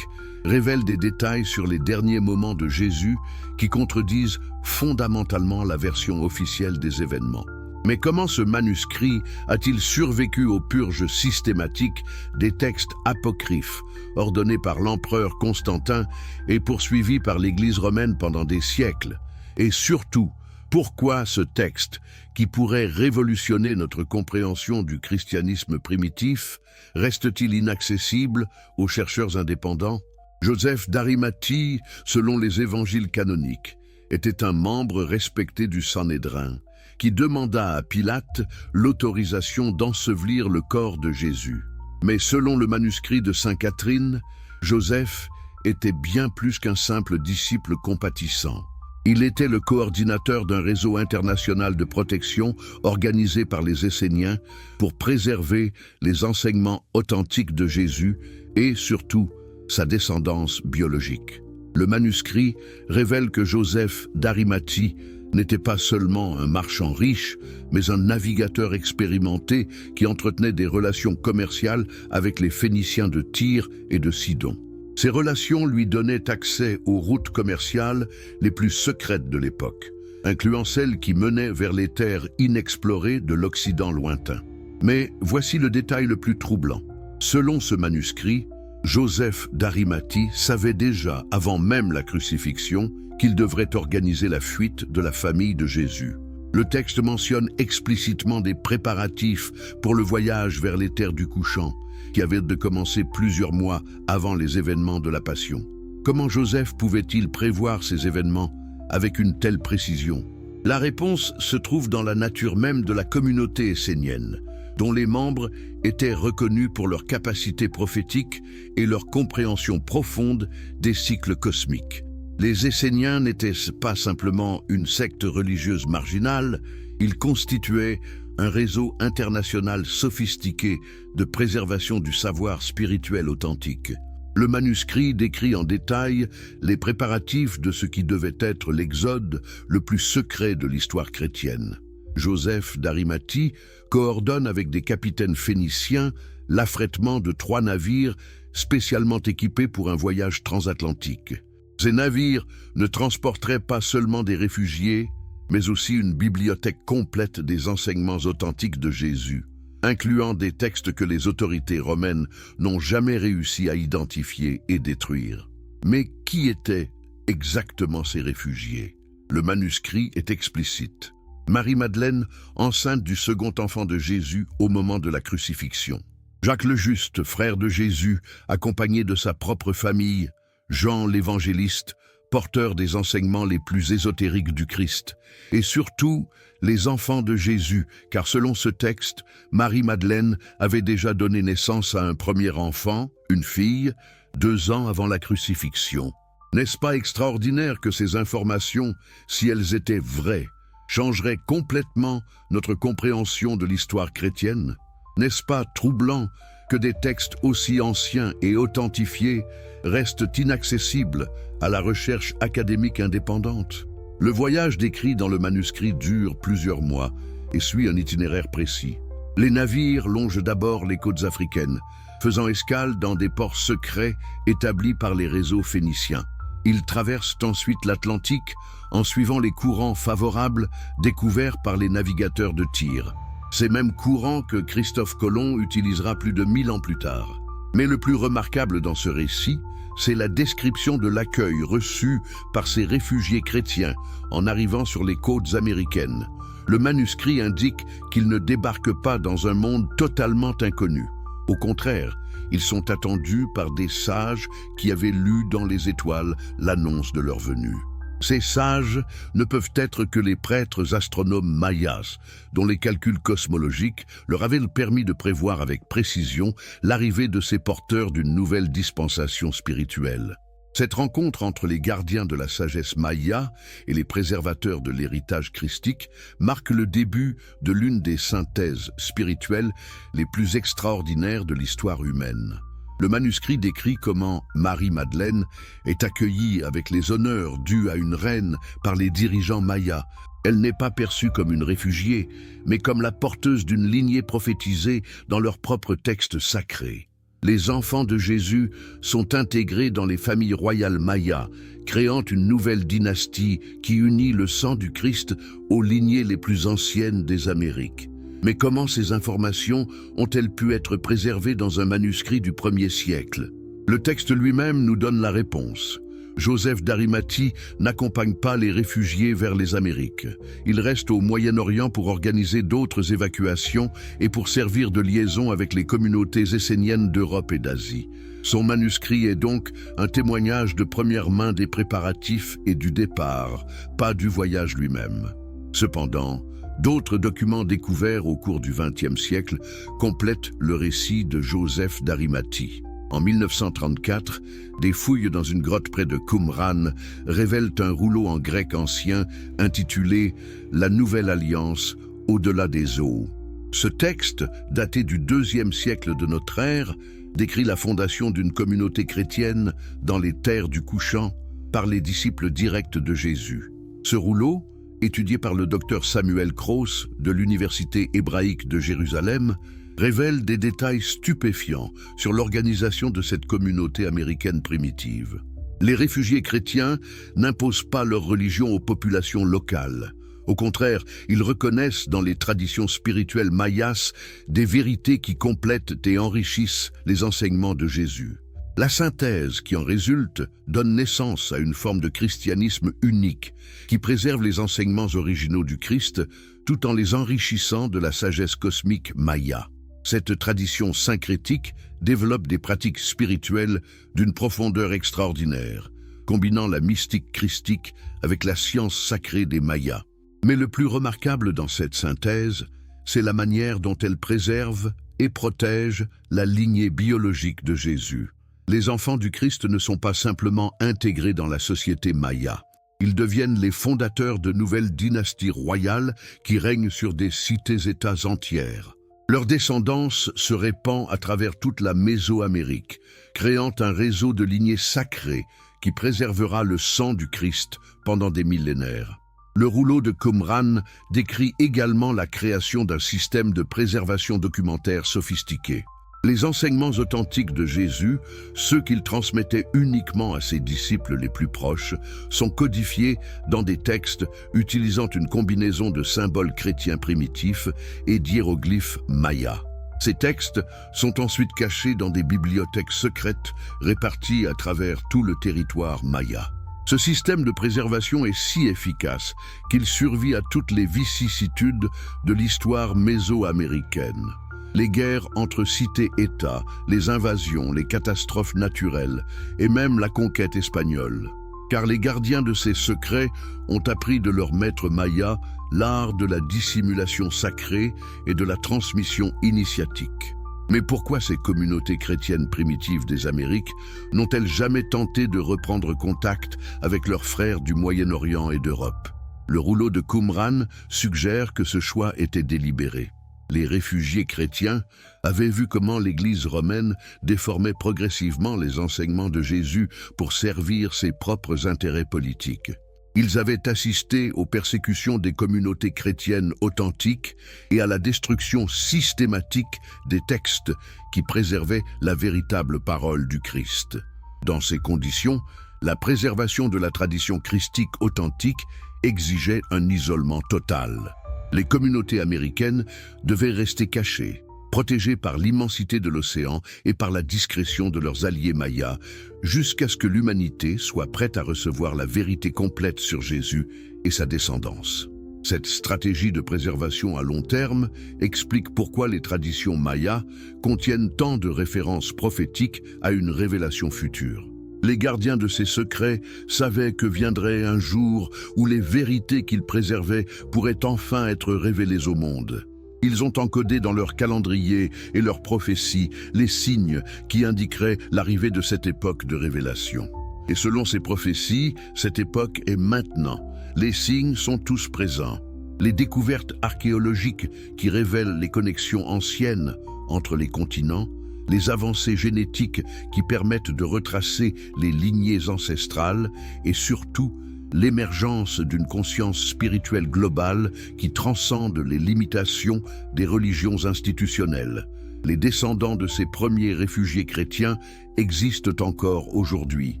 révèle des détails sur les derniers moments de Jésus qui contredisent fondamentalement la version officielle des événements. Mais comment ce manuscrit a-t-il survécu aux purges systématiques des textes apocryphes, ordonnés par l'empereur Constantin et poursuivis par l'Église romaine pendant des siècles? Et surtout, pourquoi ce texte, qui pourrait révolutionner notre compréhension du christianisme primitif, reste-t-il inaccessible aux chercheurs indépendants? Joseph d'Arimathie, selon les évangiles canoniques, était un membre respecté du Sanhédrin, qui demanda à Pilate l'autorisation d'ensevelir le corps de Jésus. Mais selon le manuscrit de Sainte Catherine, Joseph était bien plus qu'un simple disciple compatissant. Il était le coordinateur d'un réseau international de protection organisé par les Esséniens pour préserver les enseignements authentiques de Jésus et, surtout, sa descendance biologique. Le manuscrit révèle que Joseph d'Arimathie n'était pas seulement un marchand riche, mais un navigateur expérimenté qui entretenait des relations commerciales avec les Phéniciens de Tyr et de Sidon. Ces relations lui donnaient accès aux routes commerciales les plus secrètes de l'époque, incluant celles qui menaient vers les terres inexplorées de l'Occident lointain. Mais voici le détail le plus troublant. Selon ce manuscrit, Joseph d'Arimathie savait déjà, avant même la crucifixion, qu'il devrait organiser la fuite de la famille de Jésus. Le texte mentionne explicitement des préparatifs pour le voyage vers les terres du couchant, qui avaient de commencer plusieurs mois avant les événements de la Passion. Comment Joseph pouvait-il prévoir ces événements avec une telle précision? La réponse se trouve dans la nature même de la communauté essénienne, dont les membres étaient reconnus pour leur capacité prophétique et leur compréhension profonde des cycles cosmiques. Les Esséniens n'étaient pas simplement une secte religieuse marginale, ils constituaient un réseau international sophistiqué de préservation du savoir spirituel authentique. Le manuscrit décrit en détail les préparatifs de ce qui devait être l'exode le plus secret de l'histoire chrétienne. Joseph d'Arimathie coordonne avec des capitaines phéniciens l'affrètement de 3 navires spécialement équipés pour un voyage transatlantique. Ces navires ne transporteraient pas seulement des réfugiés, mais aussi une bibliothèque complète des enseignements authentiques de Jésus, incluant des textes que les autorités romaines n'ont jamais réussi à identifier et détruire. Mais qui étaient exactement ces réfugiés? Le manuscrit est explicite. Marie-Madeleine, enceinte du second enfant de Jésus au moment de la crucifixion. Jacques le Juste, frère de Jésus, accompagné de sa propre famille. Jean l'évangéliste, porteur des enseignements les plus ésotériques du Christ. Et surtout, les enfants de Jésus, car selon ce texte, Marie-Madeleine avait déjà donné naissance à un premier enfant, une fille, 2 ans avant la crucifixion. N'est-ce pas extraordinaire que ces informations, si elles étaient vraies, changeraient complètement notre compréhension de l'histoire chrétienne? N'est-ce pas troublant que des textes aussi anciens et authentifiés restent inaccessibles à la recherche académique indépendante? Le voyage décrit dans le manuscrit dure plusieurs mois et suit un itinéraire précis. Les navires longent d'abord les côtes africaines, faisant escale dans des ports secrets établis par les réseaux phéniciens. Ils traversent ensuite l'Atlantique en suivant les courants favorables découverts par les navigateurs de Tyr. Ces mêmes courants que Christophe Colomb utilisera plus de 1000 ans plus tard. Mais le plus remarquable dans ce récit, c'est la description de l'accueil reçu par ces réfugiés chrétiens en arrivant sur les côtes américaines. Le manuscrit indique qu'ils ne débarquent pas dans un monde totalement inconnu. Au contraire, ils sont attendus par des sages qui avaient lu dans les étoiles l'annonce de leur venue. Ces sages ne peuvent être que les prêtres astronomes mayas, dont les calculs cosmologiques leur avaient permis de prévoir avec précision l'arrivée de ces porteurs d'une nouvelle dispensation spirituelle. Cette rencontre entre les gardiens de la sagesse maya et les préservateurs de l'héritage christique marque le début de l'une des synthèses spirituelles les plus extraordinaires de l'histoire humaine. Le manuscrit décrit comment Marie-Madeleine est accueillie avec les honneurs dus à une reine par les dirigeants mayas. Elle n'est pas perçue comme une réfugiée, mais comme la porteuse d'une lignée prophétisée dans leur propre texte sacré. Les enfants de Jésus sont intégrés dans les familles royales mayas, créant une nouvelle dynastie qui unit le sang du Christ aux lignées les plus anciennes des Amériques. Mais comment ces informations ont-elles pu être préservées dans un manuscrit du 1er siècle? Le texte lui-même nous donne la réponse. Joseph d'Arimathie n'accompagne pas les réfugiés vers les Amériques. Il reste au Moyen-Orient pour organiser d'autres évacuations et pour servir de liaison avec les communautés esséniennes d'Europe et d'Asie. Son manuscrit est donc un témoignage de première main des préparatifs et du départ, pas du voyage lui-même. Cependant, d'autres documents découverts au cours du XXe siècle complètent le récit de Joseph d'Arimathie. En 1934, des fouilles dans une grotte près de Qumran révèlent un rouleau en grec ancien intitulé « La Nouvelle Alliance au-delà des eaux ». Ce texte, daté du IIe siècle de notre ère, décrit la fondation d'une communauté chrétienne dans les terres du Couchant par les disciples directs de Jésus. Ce rouleau, étudié par le docteur Samuel Krauss de l'Université hébraïque de Jérusalem, révèle des détails stupéfiants sur l'organisation de cette communauté américaine primitive. Les réfugiés chrétiens n'imposent pas leur religion aux populations locales. Au contraire, ils reconnaissent dans les traditions spirituelles mayas des vérités qui complètent et enrichissent les enseignements de Jésus. La synthèse qui en résulte donne naissance à une forme de christianisme unique qui préserve les enseignements originaux du Christ tout en les enrichissant de la sagesse cosmique maya. Cette tradition syncrétique développe des pratiques spirituelles d'une profondeur extraordinaire, combinant la mystique christique avec la science sacrée des Mayas. Mais le plus remarquable dans cette synthèse, c'est la manière dont elle préserve et protège la lignée biologique de Jésus. Les enfants du Christ ne sont pas simplement intégrés dans la société maya. Ils deviennent les fondateurs de nouvelles dynasties royales qui règnent sur des cités-États entières. Leur descendance se répand à travers toute la Mésoamérique, créant un réseau de lignées sacrées qui préservera le sang du Christ pendant des millénaires. Le rouleau de Qumran décrit également la création d'un système de préservation documentaire sophistiqué. Les enseignements authentiques de Jésus, ceux qu'il transmettait uniquement à ses disciples les plus proches, sont codifiés dans des textes utilisant une combinaison de symboles chrétiens primitifs et d'hiéroglyphes mayas. Ces textes sont ensuite cachés dans des bibliothèques secrètes réparties à travers tout le territoire maya. Ce système de préservation est si efficace qu'il survit à toutes les vicissitudes de l'histoire mésoaméricaine. Les guerres entre cités-États, les invasions, les catastrophes naturelles et même la conquête espagnole. Car les gardiens de ces secrets ont appris de leur maître maya l'art de la dissimulation sacrée et de la transmission initiatique. Mais pourquoi ces communautés chrétiennes primitives des Amériques n'ont-elles jamais tenté de reprendre contact avec leurs frères du Moyen-Orient et d'Europe? Le rouleau de Qumran suggère que ce choix était délibéré. Les réfugiés chrétiens avaient vu comment l'Église romaine déformait progressivement les enseignements de Jésus pour servir ses propres intérêts politiques. Ils avaient assisté aux persécutions des communautés chrétiennes authentiques et à la destruction systématique des textes qui préservaient la véritable parole du Christ. Dans ces conditions, la préservation de la tradition christique authentique exigeait un isolement total. Les communautés américaines devaient rester cachées, protégées par l'immensité de l'océan et par la discrétion de leurs alliés mayas, jusqu'à ce que l'humanité soit prête à recevoir la vérité complète sur Jésus et sa descendance. Cette stratégie de préservation à long terme explique pourquoi les traditions mayas contiennent tant de références prophétiques à une révélation future. Les gardiens de ces secrets savaient que viendrait un jour où les vérités qu'ils préservaient pourraient enfin être révélées au monde. Ils ont encodé dans leur calendrier et leurs prophéties les signes qui indiqueraient l'arrivée de cette époque de révélation. Et selon ces prophéties, cette époque est maintenant. Les signes sont tous présents. Les découvertes archéologiques qui révèlent les connexions anciennes entre les continents, les avancées génétiques qui permettent de retracer les lignées ancestrales et surtout l'émergence d'une conscience spirituelle globale qui transcende les limitations des religions institutionnelles. Les descendants de ces premiers réfugiés chrétiens existent encore aujourd'hui.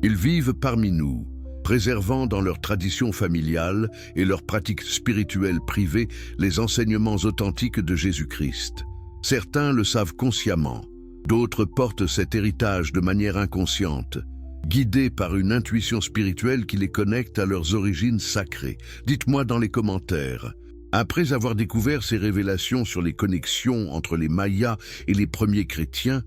Ils vivent parmi nous, préservant dans leur tradition familiale et leurs pratiques spirituelles privées les enseignements authentiques de Jésus-Christ. Certains le savent consciemment. D'autres portent cet héritage de manière inconsciente, guidés par une intuition spirituelle qui les connecte à leurs origines sacrées. Dites-moi dans les commentaires, après avoir découvert ces révélations sur les connexions entre les Mayas et les premiers chrétiens,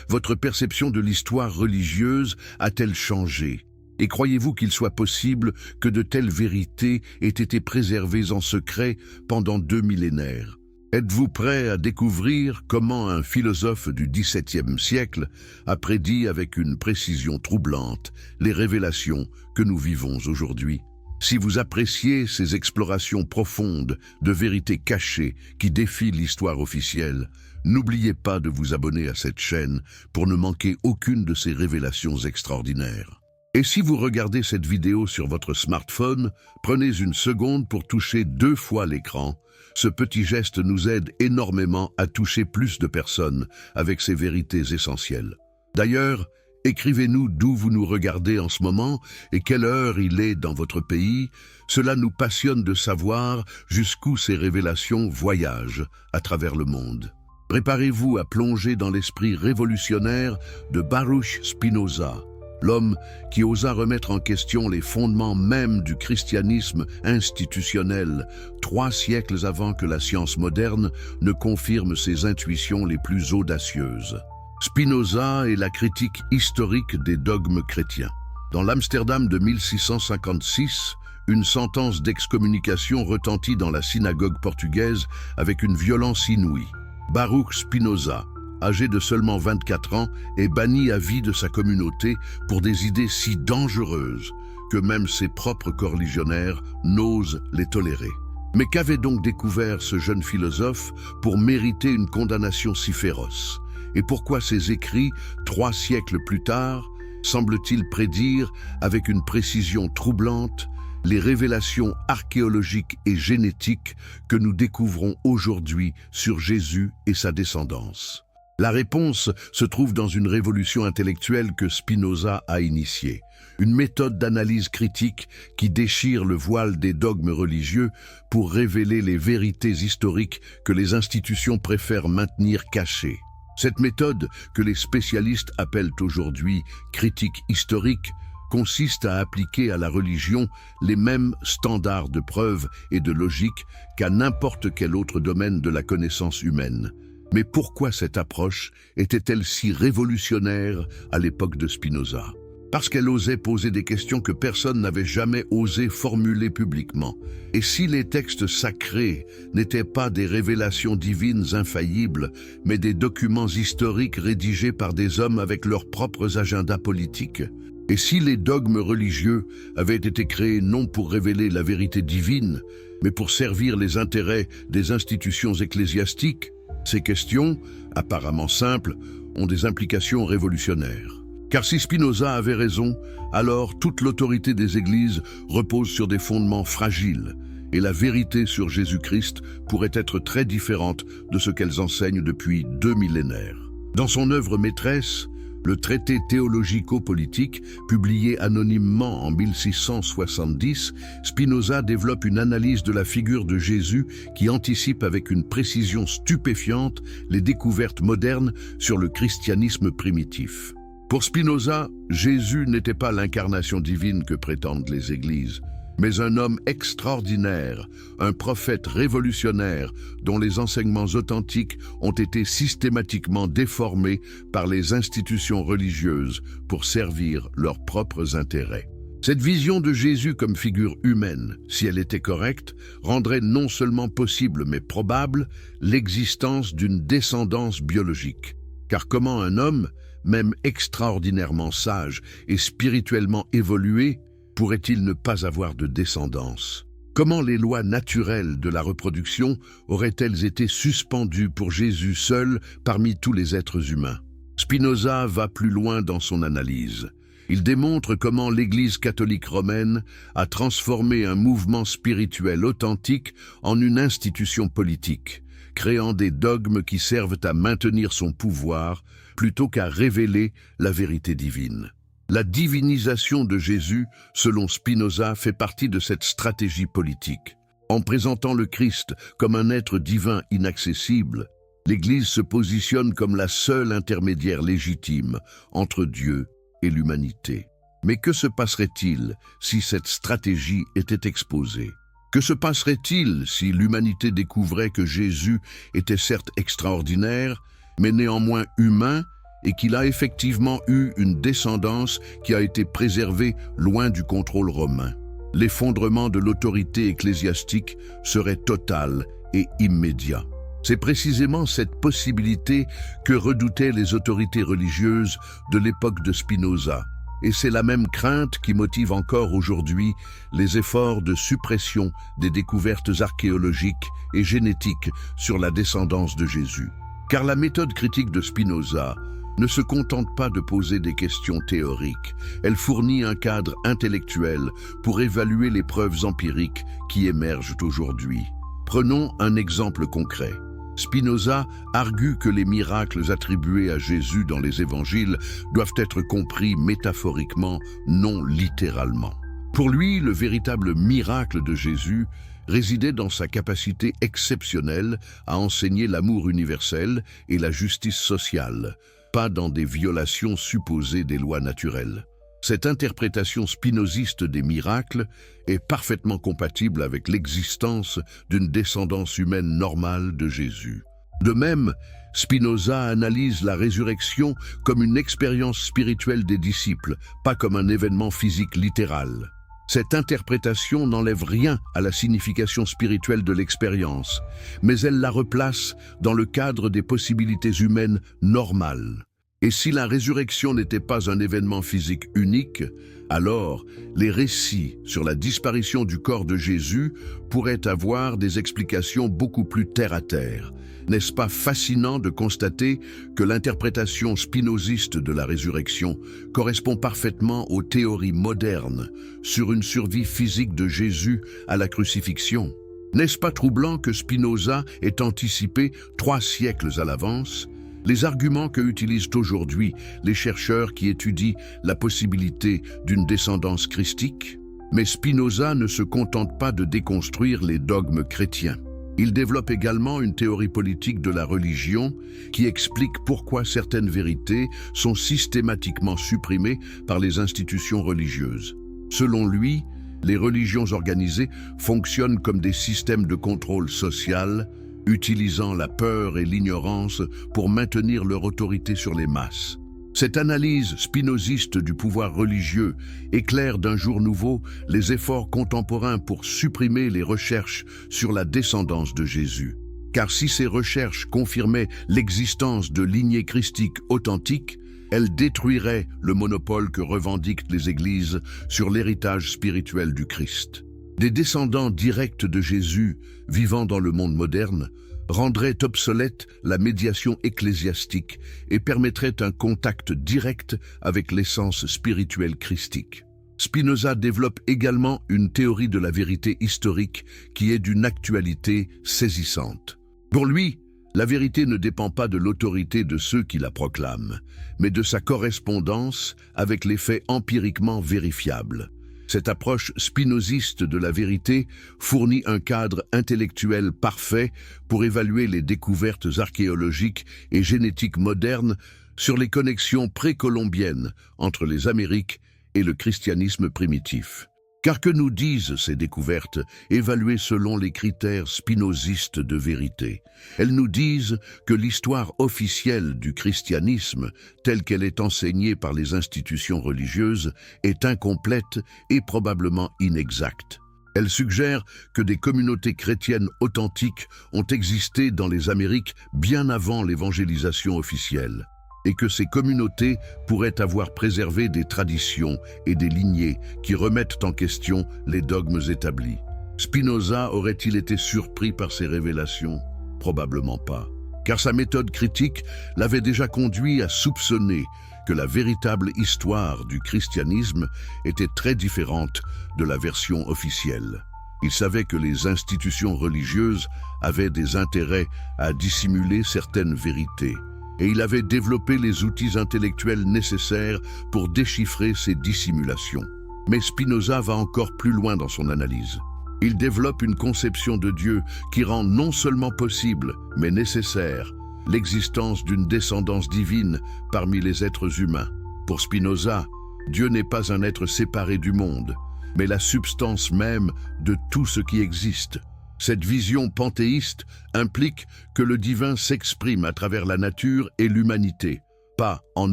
votre perception de l'histoire religieuse a-t-elle changé? Et croyez-vous qu'il soit possible que de telles vérités aient été préservées en secret pendant 2 millénaires? Êtes-vous prêt à découvrir comment un philosophe du XVIIe siècle a prédit avec une précision troublante les révélations que nous vivons aujourd'hui? Si vous appréciez ces explorations profondes de vérités cachées qui défient l'histoire officielle, n'oubliez pas de vous abonner à cette chaîne pour ne manquer aucune de ces révélations extraordinaires. Et si vous regardez cette vidéo sur votre smartphone, prenez une seconde pour toucher 2 fois l'écran. Ce petit geste nous aide énormément à toucher plus de personnes avec ces vérités essentielles. D'ailleurs, écrivez-nous d'où vous nous regardez en ce moment et quelle heure il est dans votre pays. Cela nous passionne de savoir jusqu'où ces révélations voyagent à travers le monde. Préparez-vous à plonger dans l'esprit révolutionnaire de Baruch Spinoza, l'homme qui osa remettre en question les fondements mêmes du christianisme institutionnel, 3 siècles avant que la science moderne ne confirme ses intuitions les plus audacieuses. Spinoza est la critique historique des dogmes chrétiens. Dans l'Amsterdam de 1656, une sentence d'excommunication retentit dans la synagogue portugaise avec une violence inouïe. Baruch Spinoza, âgé de seulement 24 ans, est banni à vie de sa communauté pour des idées si dangereuses que même ses propres coreligionnaires n'osent les tolérer. Mais qu'avait donc découvert ce jeune philosophe pour mériter une condamnation si féroce? Et pourquoi ses écrits, 3 siècles plus tard, semblent-ils prédire, avec une précision troublante, les révélations archéologiques et génétiques que nous découvrons aujourd'hui sur Jésus et sa descendance? La réponse se trouve dans une révolution intellectuelle que Spinoza a initiée, une méthode d'analyse critique qui déchire le voile des dogmes religieux pour révéler les vérités historiques que les institutions préfèrent maintenir cachées. Cette méthode, que les spécialistes appellent aujourd'hui critique historique, consiste à appliquer à la religion les mêmes standards de preuve et de logique qu'à n'importe quel autre domaine de la connaissance humaine. Mais pourquoi cette approche était-elle si révolutionnaire à l'époque de Spinoza? Parce qu'elle osait poser des questions que personne n'avait jamais osé formuler publiquement. Et si les textes sacrés n'étaient pas des révélations divines infaillibles, mais des documents historiques rédigés par des hommes avec leurs propres agendas politiques? Et si les dogmes religieux avaient été créés non pour révéler la vérité divine, mais pour servir les intérêts des institutions ecclésiastiques? Ces questions, apparemment simples, ont des implications révolutionnaires. Car si Spinoza avait raison, alors toute l'autorité des églises repose sur des fondements fragiles, et la vérité sur Jésus-Christ pourrait être très différente de ce qu'elles enseignent depuis 2 millénaires. Dans son œuvre maîtresse, le traité théologico-politique, publié anonymement en 1670, Spinoza développe une analyse de la figure de Jésus qui anticipe avec une précision stupéfiante les découvertes modernes sur le christianisme primitif. Pour Spinoza, Jésus n'était pas l'incarnation divine que prétendent les églises, mais un homme extraordinaire, un prophète révolutionnaire dont les enseignements authentiques ont été systématiquement déformés par les institutions religieuses pour servir leurs propres intérêts. Cette vision de Jésus comme figure humaine, si elle était correcte, rendrait non seulement possible mais probable l'existence d'une descendance biologique. Car comment un homme, même extraordinairement sage et spirituellement évolué, pourrait-il ne pas avoir de descendance? Comment les lois naturelles de la reproduction auraient-elles été suspendues pour Jésus seul parmi tous les êtres humains? Spinoza va plus loin dans son analyse. Il démontre comment l'Église catholique romaine a transformé un mouvement spirituel authentique en une institution politique, créant des dogmes qui servent à maintenir son pouvoir plutôt qu'à révéler la vérité divine. La divinisation de Jésus, selon Spinoza, fait partie de cette stratégie politique. En présentant le Christ comme un être divin inaccessible, l'Église se positionne comme la seule intermédiaire légitime entre Dieu et l'humanité. Mais que se passerait-il si cette stratégie était exposée? Que se passerait-il si l'humanité découvrait que Jésus était certes extraordinaire, mais néanmoins humain, et qu'il a effectivement eu une descendance qui a été préservée loin du contrôle romain? L'effondrement de l'autorité ecclésiastique serait total et immédiat. C'est précisément cette possibilité que redoutaient les autorités religieuses de l'époque de Spinoza. Et c'est la même crainte qui motive encore aujourd'hui les efforts de suppression des découvertes archéologiques et génétiques sur la descendance de Jésus. Car la méthode critique de Spinoza ne se contente pas de poser des questions théoriques, elle fournit un cadre intellectuel pour évaluer les preuves empiriques qui émergent aujourd'hui. Prenons un exemple concret. Spinoza argue que les miracles attribués à Jésus dans les évangiles doivent être compris métaphoriquement, non littéralement. Pour lui, le véritable miracle de Jésus résidait dans sa capacité exceptionnelle à enseigner l'amour universel et la justice sociale, pas dans des violations supposées des lois naturelles. Cette interprétation spinoziste des miracles est parfaitement compatible avec l'existence d'une descendance humaine normale de Jésus. De même, Spinoza analyse la résurrection comme une expérience spirituelle des disciples, pas comme un événement physique littéral. Cette interprétation n'enlève rien à la signification spirituelle de l'expérience, mais elle la replace dans le cadre des possibilités humaines normales. Et si la résurrection n'était pas un événement physique unique, alors les récits sur la disparition du corps de Jésus pourraient avoir des explications beaucoup plus terre-à-terre. N'est-ce pas fascinant de constater que l'interprétation spinoziste de la résurrection correspond parfaitement aux théories modernes sur une survie physique de Jésus à la crucifixion? N'est-ce pas troublant que Spinoza ait anticipé 3 siècles à l'avance? Les arguments que utilisent aujourd'hui les chercheurs qui étudient la possibilité d'une descendance christique. Mais Spinoza ne se contente pas de déconstruire les dogmes chrétiens. Il développe également une théorie politique de la religion qui explique pourquoi certaines vérités sont systématiquement supprimées par les institutions religieuses. Selon lui, les religions organisées fonctionnent comme des systèmes de contrôle social, utilisant la peur et l'ignorance pour maintenir leur autorité sur les masses. Cette analyse spinoziste du pouvoir religieux éclaire d'un jour nouveau les efforts contemporains pour supprimer les recherches sur la descendance de Jésus. Car si ces recherches confirmaient l'existence de lignées christiques authentiques, elles détruiraient le monopole que revendiquent les églises sur l'héritage spirituel du Christ. Des descendants directs de Jésus vivant dans le monde moderne rendraient obsolète la médiation ecclésiastique et permettraient un contact direct avec l'essence spirituelle christique. Spinoza développe également une théorie de la vérité historique qui est d'une actualité saisissante. Pour lui, la vérité ne dépend pas de l'autorité de ceux qui la proclament, mais de sa correspondance avec les faits empiriquement vérifiables. Cette approche spinoziste de la vérité fournit un cadre intellectuel parfait pour évaluer les découvertes archéologiques et génétiques modernes sur les connexions précolombiennes entre les Amériques et le christianisme primitif. Car que nous disent ces découvertes, évaluées selon les critères spinozistes de vérité? Elles nous disent que l'histoire officielle du christianisme, telle qu'elle est enseignée par les institutions religieuses, est incomplète et probablement inexacte. Elles suggèrent que des communautés chrétiennes authentiques ont existé dans les Amériques bien avant l'évangélisation officielle, et que ces communautés pourraient avoir préservé des traditions et des lignées qui remettent en question les dogmes établis. Spinoza aurait-il été surpris par ces révélations? Probablement pas, car sa méthode critique l'avait déjà conduit à soupçonner que la véritable histoire du christianisme était très différente de la version officielle. Il savait que les institutions religieuses avaient des intérêts à dissimuler certaines vérités, et il avait développé les outils intellectuels nécessaires pour déchiffrer ces dissimulations. Mais Spinoza va encore plus loin dans son analyse. Il développe une conception de Dieu qui rend non seulement possible, mais nécessaire, l'existence d'une descendance divine parmi les êtres humains. Pour Spinoza, Dieu n'est pas un être séparé du monde, mais la substance même de tout ce qui existe. Cette vision panthéiste implique que le divin s'exprime à travers la nature et l'humanité, pas en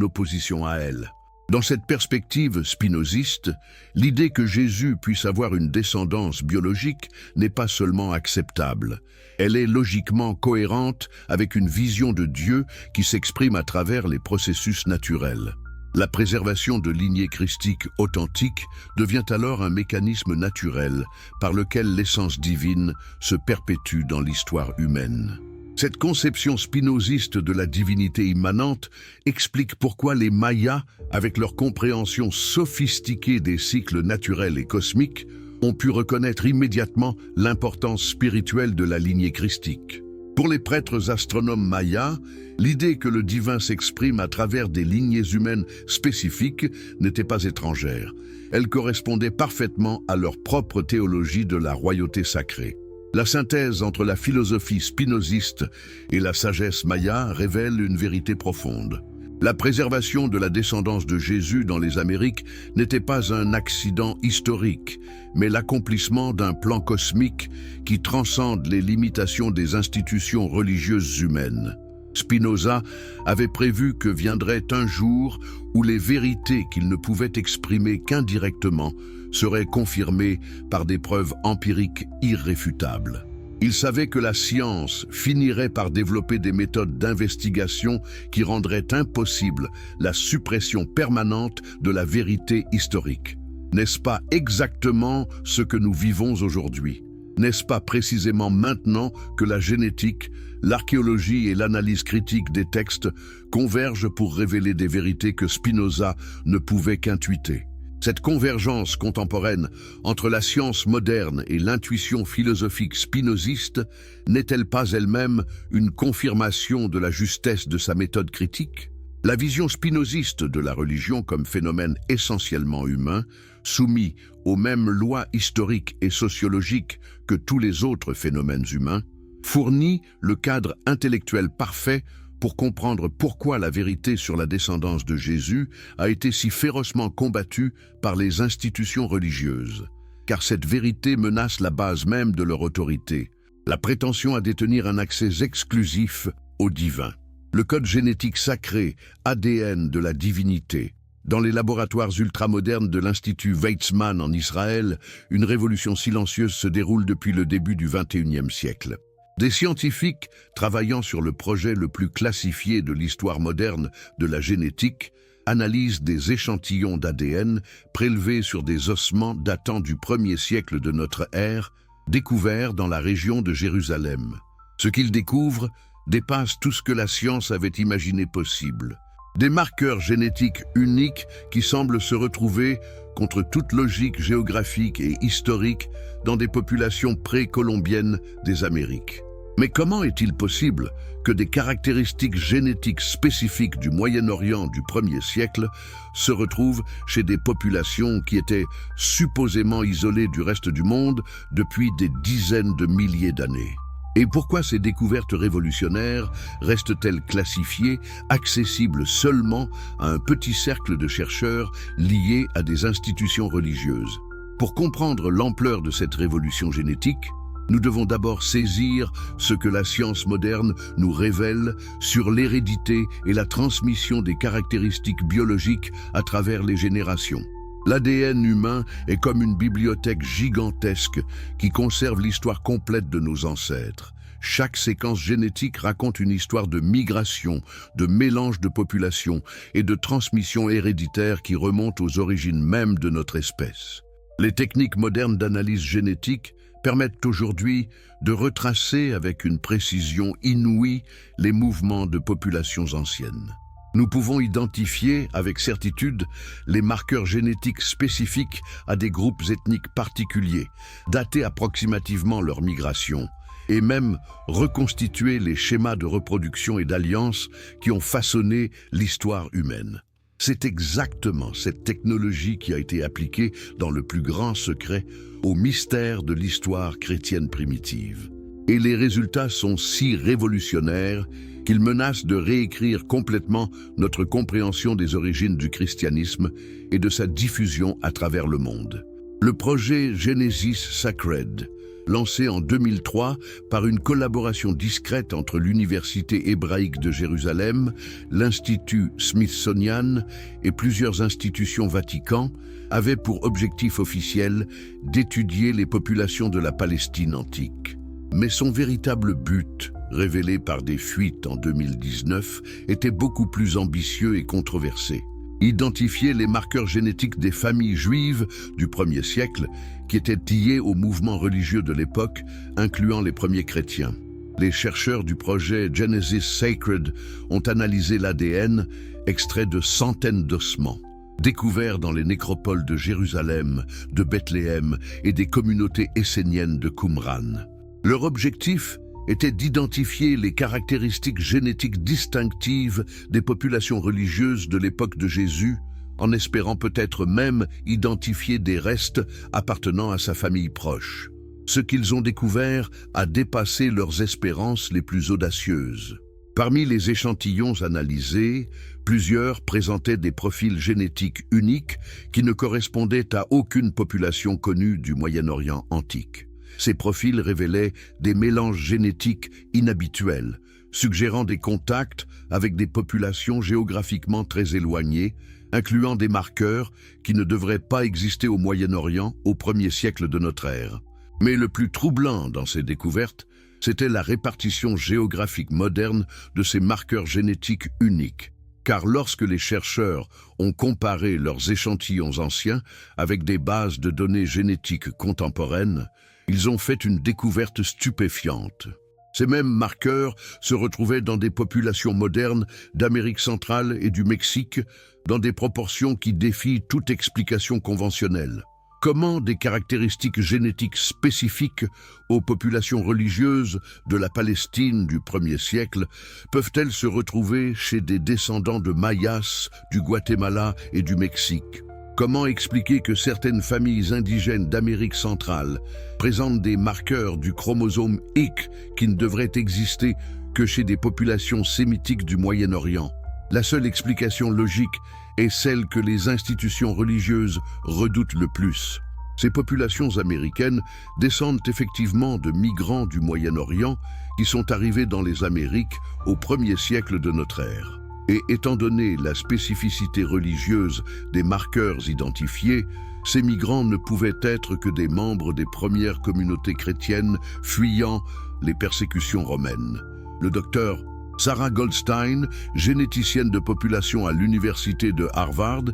opposition à elle. Dans cette perspective spinoziste, l'idée que Jésus puisse avoir une descendance biologique n'est pas seulement acceptable. Elle est logiquement cohérente avec une vision de Dieu qui s'exprime à travers les processus naturels. La préservation de lignées christiques authentiques devient alors un mécanisme naturel par lequel l'essence divine se perpétue dans l'histoire humaine. Cette conception spinoziste de la divinité immanente explique pourquoi les Mayas, avec leur compréhension sophistiquée des cycles naturels et cosmiques, ont pu reconnaître immédiatement l'importance spirituelle de la lignée christique. Pour les prêtres astronomes mayas, l'idée que le divin s'exprime à travers des lignées humaines spécifiques n'était pas étrangère. Elle correspondait parfaitement à leur propre théologie de la royauté sacrée. La synthèse entre la philosophie spinoziste et la sagesse maya révèle une vérité profonde. La préservation de la descendance de Jésus dans les Amériques n'était pas un accident historique, mais l'accomplissement d'un plan cosmique qui transcende les limitations des institutions religieuses humaines. Spinoza avait prévu que viendrait un jour où les vérités qu'il ne pouvait exprimer qu'indirectement seraient confirmées par des preuves empiriques irréfutables. Il savait que la science finirait par développer des méthodes d'investigation qui rendraient impossible la suppression permanente de la vérité historique. N'est-ce pas exactement ce que nous vivons aujourd'hui? N'est-ce pas précisément maintenant que la génétique, l'archéologie et l'analyse critique des textes convergent pour révéler des vérités que Spinoza ne pouvait qu'intuiter? Cette convergence contemporaine entre la science moderne et l'intuition philosophique spinoziste n'est-elle pas elle-même une confirmation de la justesse de sa méthode critique? La vision spinoziste de la religion comme phénomène essentiellement humain, soumis aux mêmes lois historiques et sociologiques que tous les autres phénomènes humains, fournit le cadre intellectuel parfait pour comprendre pourquoi la vérité sur la descendance de Jésus a été si férocement combattue par les institutions religieuses. Car cette vérité menace la base même de leur autorité, la prétention à détenir un accès exclusif au divin. Le code génétique sacré, ADN de la divinité. Dans les laboratoires ultramodernes de l'Institut Weizmann en Israël, une révolution silencieuse se déroule depuis le début du XXIe siècle. Des scientifiques, travaillant sur le projet le plus classifié de l'histoire moderne de la génétique, analysent des échantillons d'ADN prélevés sur des ossements datant du 1er siècle de notre ère, découverts dans la région de Jérusalem. Ce qu'ils découvrent dépasse tout ce que la science avait imaginé possible. Des marqueurs génétiques uniques qui semblent se retrouver contre toute logique géographique et historique dans des populations pré-colombiennes des Amériques. Mais comment est-il possible que des caractéristiques génétiques spécifiques du Moyen-Orient du 1er siècle se retrouvent chez des populations qui étaient supposément isolées du reste du monde depuis des dizaines de milliers d'années? Et pourquoi ces découvertes révolutionnaires restent-elles classifiées, accessibles seulement à un petit cercle de chercheurs liés à des institutions religieuses? Pour comprendre l'ampleur de cette révolution génétique, nous devons d'abord saisir ce que la science moderne nous révèle sur l'hérédité et la transmission des caractéristiques biologiques à travers les générations. L'ADN humain est comme une bibliothèque gigantesque qui conserve l'histoire complète de nos ancêtres. Chaque séquence génétique raconte une histoire de migration, de mélange de populations et de transmission héréditaire qui remonte aux origines mêmes de notre espèce. Les techniques modernes d'analyse génétique permettent aujourd'hui de retracer avec une précision inouïe les mouvements de populations anciennes. Nous pouvons identifier avec certitude les marqueurs génétiques spécifiques à des groupes ethniques particuliers, dater approximativement leur migration, et même reconstituer les schémas de reproduction et d'alliance qui ont façonné l'histoire humaine. C'est exactement cette technologie qui a été appliquée dans le plus grand secret au mystère de l'histoire chrétienne primitive. Et les résultats sont si révolutionnaires qu'ils menacent de réécrire complètement notre compréhension des origines du christianisme et de sa diffusion à travers le monde. Le projet Genesis Sacred, lancé en 2003 par une collaboration discrète entre l'Université hébraïque de Jérusalem, l'Institut Smithsonian et plusieurs institutions Vatican, avait pour objectif officiel d'étudier les populations de la Palestine antique. Mais son véritable but, révélé par des fuites en 2019, était beaucoup plus ambitieux et controversé. Identifier les marqueurs génétiques des familles juives du 1er siècle qui étaient liées aux mouvements religieux de l'époque, incluant les premiers chrétiens. Les chercheurs du projet Genesis Sacred ont analysé l'ADN, extrait de centaines d'ossements, découverts dans les nécropoles de Jérusalem, de Bethléem et des communautés esséniennes de Qumran. Leur objectif était d'identifier les caractéristiques génétiques distinctives des populations religieuses de l'époque de Jésus, en espérant peut-être même identifier des restes appartenant à sa famille proche. Ce qu'ils ont découvert a dépassé leurs espérances les plus audacieuses. Parmi les échantillons analysés, plusieurs présentaient des profils génétiques uniques qui ne correspondaient à aucune population connue du Moyen-Orient antique. Ces profils révélaient des mélanges génétiques inhabituels, suggérant des contacts avec des populations géographiquement très éloignées, incluant des marqueurs qui ne devraient pas exister au Moyen-Orient au 1er siècle de notre ère. Mais le plus troublant dans ces découvertes, c'était la répartition géographique moderne de ces marqueurs génétiques uniques. Car lorsque les chercheurs ont comparé leurs échantillons anciens avec des bases de données génétiques contemporaines, ils ont fait une découverte stupéfiante. Ces mêmes marqueurs se retrouvaient dans des populations modernes d'Amérique centrale et du Mexique, dans des proportions qui défient toute explication conventionnelle. Comment des caractéristiques génétiques spécifiques aux populations religieuses de la Palestine du 1er siècle peuvent-elles se retrouver chez des descendants de Mayas, du Guatemala et du Mexique? Comment expliquer que certaines familles indigènes d'Amérique centrale présentent des marqueurs du chromosome X qui ne devraient exister que chez des populations sémitiques du Moyen-Orient? La seule explication logique est celle que les institutions religieuses redoutent le plus. Ces populations américaines descendent effectivement de migrants du Moyen-Orient qui sont arrivés dans les Amériques au 1er siècle de notre ère. Et étant donné la spécificité religieuse des marqueurs identifiés, ces migrants ne pouvaient être que des membres des premières communautés chrétiennes fuyant les persécutions romaines. Le docteur Sarah Goldstein, généticienne de population à l'université de Harvard,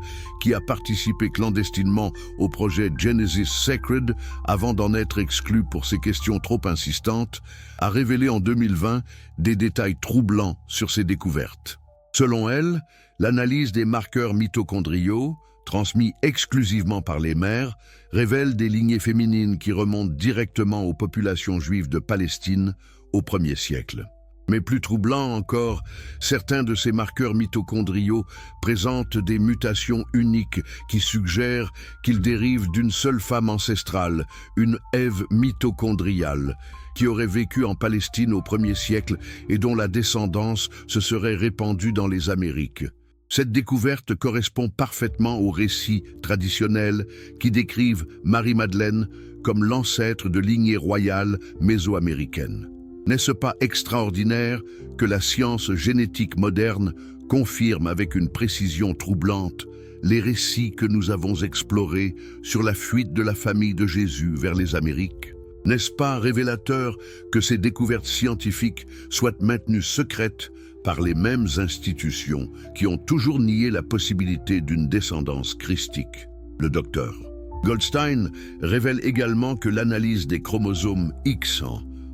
qui a participé clandestinement au projet Genesis Sacred avant d'en être exclue pour ses questions trop insistantes, a révélé en 2020 des détails troublants sur ces découvertes. Selon elle, l'analyse des marqueurs mitochondriaux, transmis exclusivement par les mères, révèle des lignées féminines qui remontent directement aux populations juives de Palestine au 1er siècle. Mais plus troublant encore, certains de ces marqueurs mitochondriaux présentent des mutations uniques qui suggèrent qu'ils dérivent d'une seule femme ancestrale, une Ève mitochondriale, qui aurait vécu en Palestine au 1er siècle et dont la descendance se serait répandue dans les Amériques. Cette découverte correspond parfaitement aux récits traditionnels qui décrivent Marie-Madeleine comme l'ancêtre de lignée royale mésoaméricaine. N'est-ce pas extraordinaire que la science génétique moderne confirme avec une précision troublante les récits que nous avons explorés sur la fuite de la famille de Jésus vers les Amériques? N'est-ce pas révélateur que ces découvertes scientifiques soient maintenues secrètes par les mêmes institutions qui ont toujours nié la possibilité d'une descendance christique? Le docteur Goldstein révèle également que l'analyse des chromosomes X,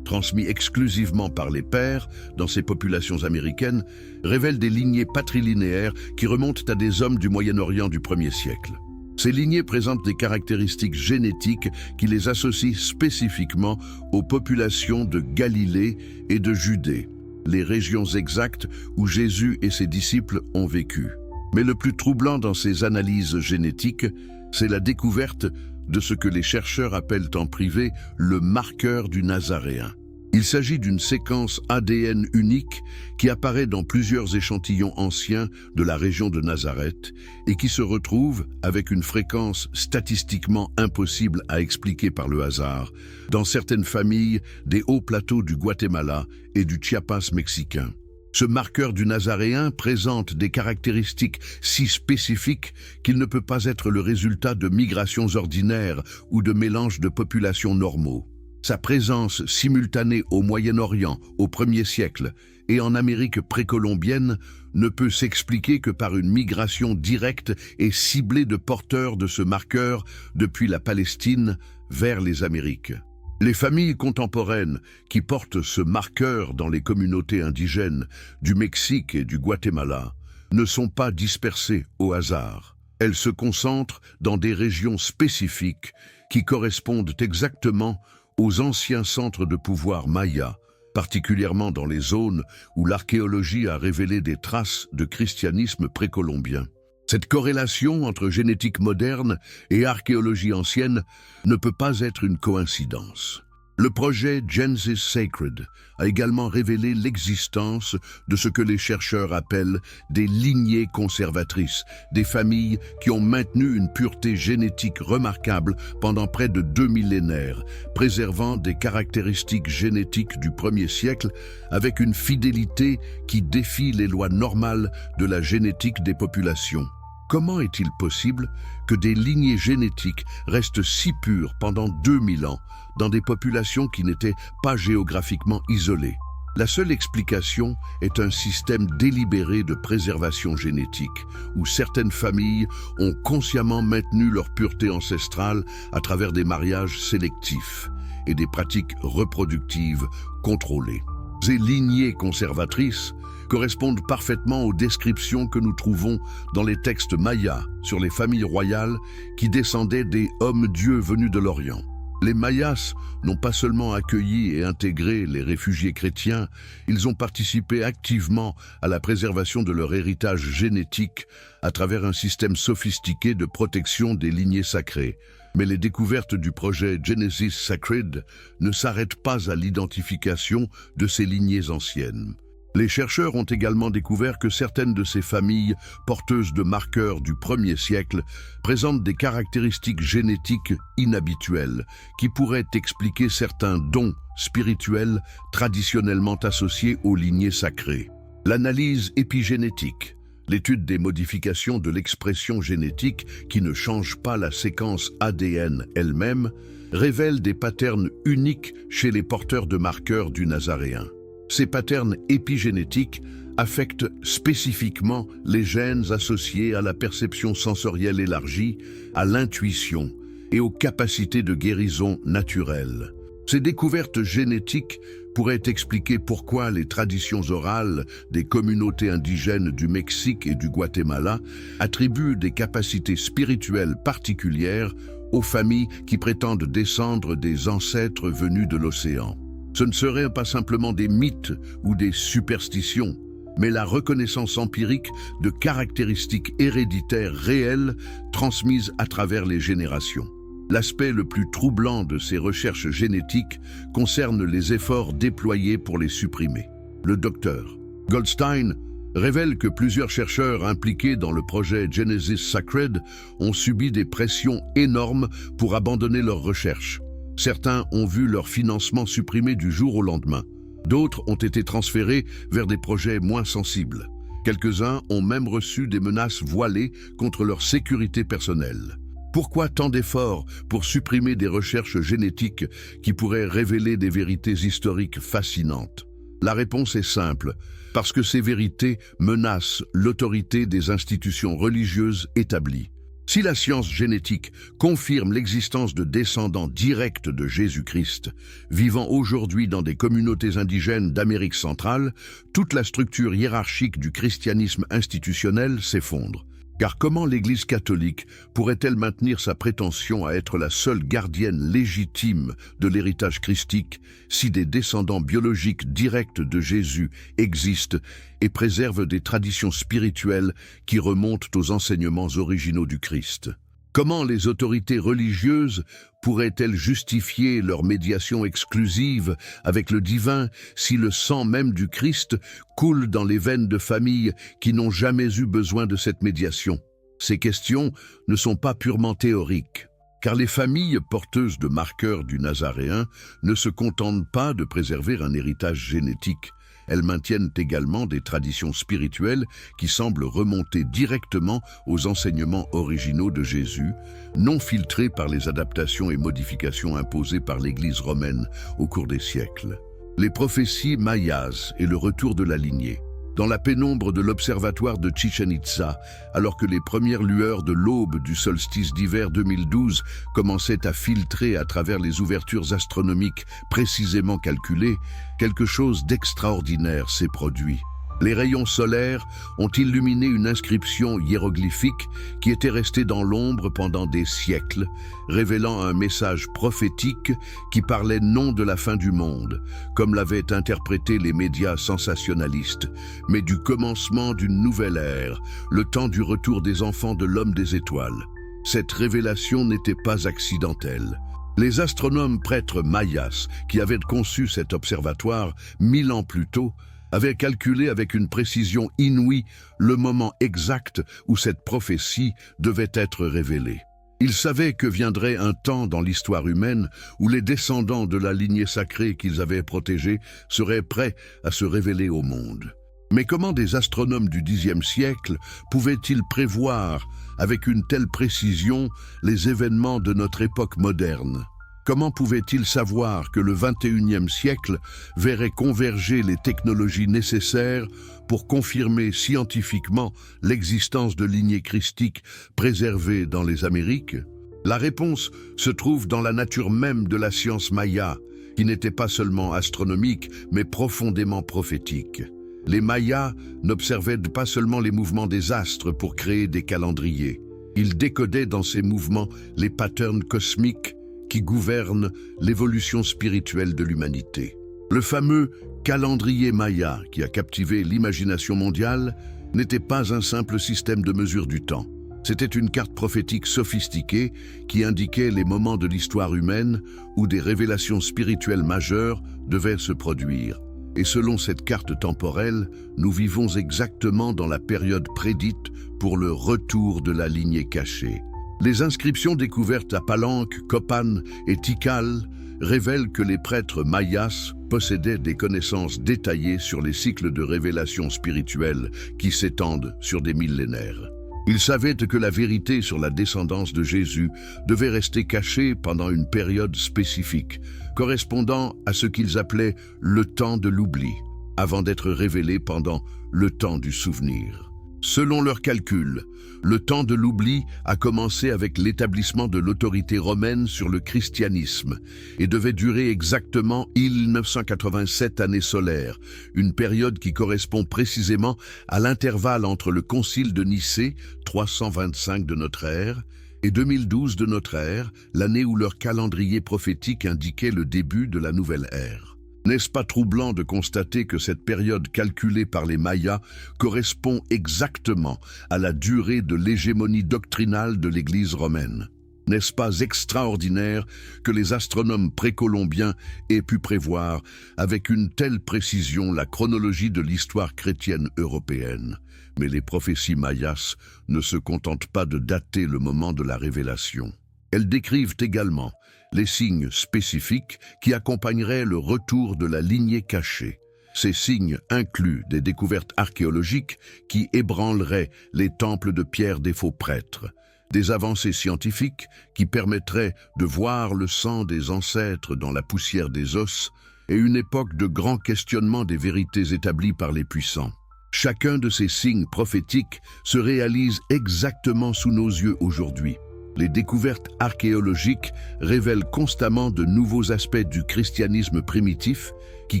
transmis exclusivement par les pères dans ces populations américaines, révèle des lignées patrilinéaires qui remontent à des hommes du Moyen-Orient du 1er siècle. Ces lignées présentent des caractéristiques génétiques qui les associent spécifiquement aux populations de Galilée et de Judée, les régions exactes où Jésus et ses disciples ont vécu. Mais le plus troublant dans ces analyses génétiques, c'est la découverte de ce que les chercheurs appellent en privé le marqueur du Nazaréen. Il s'agit d'une séquence ADN unique qui apparaît dans plusieurs échantillons anciens de la région de Nazareth et qui se retrouve, avec une fréquence statistiquement impossible à expliquer par le hasard, dans certaines familles des hauts plateaux du Guatemala et du Chiapas mexicain. Ce marqueur du Nazaréen présente des caractéristiques si spécifiques qu'il ne peut pas être le résultat de migrations ordinaires ou de mélanges de populations normaux. Sa présence simultanée au Moyen-Orient au 1er siècle et en Amérique précolombienne ne peut s'expliquer que par une migration directe et ciblée de porteurs de ce marqueur depuis la Palestine vers les Amériques. Les familles contemporaines qui portent ce marqueur dans les communautés indigènes du Mexique et du Guatemala ne sont pas dispersées au hasard. Elles se concentrent dans des régions spécifiques qui correspondent exactement aux anciens centres de pouvoir mayas, particulièrement dans les zones où l'archéologie a révélé des traces de christianisme précolombien. Cette corrélation entre génétique moderne et archéologie ancienne ne peut pas être une coïncidence. Le projet Genesis Sacred a également révélé l'existence de ce que les chercheurs appellent des lignées conservatrices, des familles qui ont maintenu une pureté génétique remarquable pendant près de 2 millénaires, préservant des caractéristiques génétiques du 1er siècle avec une fidélité qui défie les lois normales de la génétique des populations. Comment est-il possible que des lignées génétiques restent si pures pendant 2000 ans dans des populations qui n'étaient pas géographiquement isolées? La seule explication est un système délibéré de préservation génétique, où certaines familles ont consciemment maintenu leur pureté ancestrale à travers des mariages sélectifs et des pratiques reproductives contrôlées. et lignées conservatrices correspondent parfaitement aux descriptions que nous trouvons dans les textes mayas sur les familles royales qui descendaient des hommes-dieux venus de l'Orient. Les Mayas n'ont pas seulement accueilli et intégré les réfugiés chrétiens, ils ont participé activement à la préservation de leur héritage génétique à travers un système sophistiqué de protection des lignées sacrées. Mais les découvertes du projet Genesis Sacred ne s'arrêtent pas à l'identification de ces lignées anciennes. Les chercheurs ont également découvert que certaines de ces familles, porteuses de marqueurs du 1er siècle, présentent des caractéristiques génétiques inhabituelles qui pourraient expliquer certains dons spirituels traditionnellement associés aux lignées sacrées. L'analyse épigénétique, l'étude des modifications de l'expression génétique qui ne changent pas la séquence ADN elle-même, révèle des patterns uniques chez les porteurs de marqueurs du Nazaréen. Ces patterns épigénétiques affectent spécifiquement les gènes associés à la perception sensorielle élargie, à l'intuition et aux capacités de guérison naturelles. Ces découvertes génétiques pourraient expliquer pourquoi les traditions orales des communautés indigènes du Mexique et du Guatemala attribuent des capacités spirituelles particulières aux familles qui prétendent descendre des ancêtres venus de l'océan. Ce ne seraient pas simplement des mythes ou des superstitions, mais la reconnaissance empirique de caractéristiques héréditaires réelles transmises à travers les générations. L'aspect le plus troublant de ces recherches génétiques concerne les efforts déployés pour les supprimer. Le docteur Goldstein révèle que plusieurs chercheurs impliqués dans le projet Genesis Sacred ont subi des pressions énormes pour abandonner leurs recherches. Certains ont vu leur financement supprimé du jour au lendemain. D'autres ont été transférés vers des projets moins sensibles. Quelques-uns ont même reçu des menaces voilées contre leur sécurité personnelle. Pourquoi tant d'efforts pour supprimer des recherches génétiques qui pourraient révéler des vérités historiques fascinantes? La réponse est simple, parce que ces vérités menacent l'autorité des institutions religieuses établies. Si la science génétique confirme l'existence de descendants directs de Jésus-Christ, vivant aujourd'hui dans des communautés indigènes d'Amérique centrale, toute la structure hiérarchique du christianisme institutionnel s'effondre. Car comment l'Église catholique pourrait-elle maintenir sa prétention à être la seule gardienne légitime de l'héritage christique si des descendants biologiques directs de Jésus existent et préservent des traditions spirituelles qui remontent aux enseignements originaux du Christ? Comment les autorités religieuses pourraient-elles justifier leur médiation exclusive avec le divin si le sang même du Christ coule dans les veines de familles qui n'ont jamais eu besoin de cette médiation? Ces questions ne sont pas purement théoriques, car les familles porteuses de marqueurs du Nazaréen ne se contentent pas de préserver un héritage génétique. Elles maintiennent également des traditions spirituelles qui semblent remonter directement aux enseignements originaux de Jésus, non filtrés par les adaptations et modifications imposées par l'Église romaine au cours des siècles. Les prophéties mayas et le retour de la lignée. Dans la pénombre de l'observatoire de Chichen Itza, alors que les premières lueurs de l'aube du solstice d'hiver 2012 commençaient à filtrer à travers les ouvertures astronomiques précisément calculées, quelque chose d'extraordinaire s'est produit. Les rayons solaires ont illuminé une inscription hiéroglyphique qui était restée dans l'ombre pendant des siècles, révélant un message prophétique qui parlait non de la fin du monde, comme l'avaient interprété les médias sensationnalistes, mais du commencement d'une nouvelle ère, le temps du retour des enfants de l'homme des étoiles. Cette révélation n'était pas accidentelle. Les astronomes prêtres mayas, qui avaient conçu cet observatoire 1000 ans plus tôt, avaient calculé avec une précision inouïe le moment exact où cette prophétie devait être révélée. Ils savaient que viendrait un temps dans l'histoire humaine où les descendants de la lignée sacrée qu'ils avaient protégée seraient prêts à se révéler au monde. Mais comment des astronomes du Xe siècle pouvaient-ils prévoir avec une telle précision les événements de notre époque moderne? Comment pouvaient-ils savoir que le XXIe siècle verrait converger les technologies nécessaires pour confirmer scientifiquement l'existence de lignées christiques préservées dans les Amériques? La réponse se trouve dans la nature même de la science maya, qui n'était pas seulement astronomique, mais profondément prophétique. Les Mayas n'observaient pas seulement les mouvements des astres pour créer des calendriers. Ils décodaient dans ces mouvements les patterns cosmiques qui gouvernent l'évolution spirituelle de l'humanité. Le fameux calendrier Maya, qui a captivé l'imagination mondiale, n'était pas un simple système de mesure du temps. C'était une carte prophétique sophistiquée qui indiquait les moments de l'histoire humaine où des révélations spirituelles majeures devaient se produire. Et selon cette carte temporelle, nous vivons exactement dans la période prédite pour le retour de la lignée cachée. Les inscriptions découvertes à Palenque, Copan et Tikal révèlent que les prêtres mayas possédaient des connaissances détaillées sur les cycles de révélation spirituelle qui s'étendent sur des millénaires. Ils savaient que la vérité sur la descendance de Jésus devait rester cachée pendant une période spécifique, correspondant à ce qu'ils appelaient le temps de l'oubli, avant d'être révélée pendant le temps du souvenir. Selon leurs calculs, le temps de l'oubli a commencé avec l'établissement de l'autorité romaine sur le christianisme et devait durer exactement 1987 années solaires, une période qui correspond précisément à l'intervalle entre le concile de Nicée, 325 de notre ère, et 2012 de notre ère, l'année où leur calendrier prophétique indiquait le début de la nouvelle ère. N'est-ce pas troublant de constater que cette période calculée par les Mayas correspond exactement à la durée de l'hégémonie doctrinale de l'Église romaine? N'est-ce pas extraordinaire que les astronomes précolombiens aient pu prévoir avec une telle précision la chronologie de l'histoire chrétienne européenne? Mais les prophéties mayas ne se contentent pas de dater le moment de la révélation. Elles décrivent également les signes spécifiques qui accompagneraient le retour de la lignée cachée. Ces signes incluent des découvertes archéologiques qui ébranleraient les temples de pierre des faux prêtres, des avancées scientifiques qui permettraient de voir le sang des ancêtres dans la poussière des os, et une époque de grands questionnements des vérités établies par les puissants. Chacun de ces signes prophétiques se réalise exactement sous nos yeux aujourd'hui. Les découvertes archéologiques révèlent constamment de nouveaux aspects du christianisme primitif qui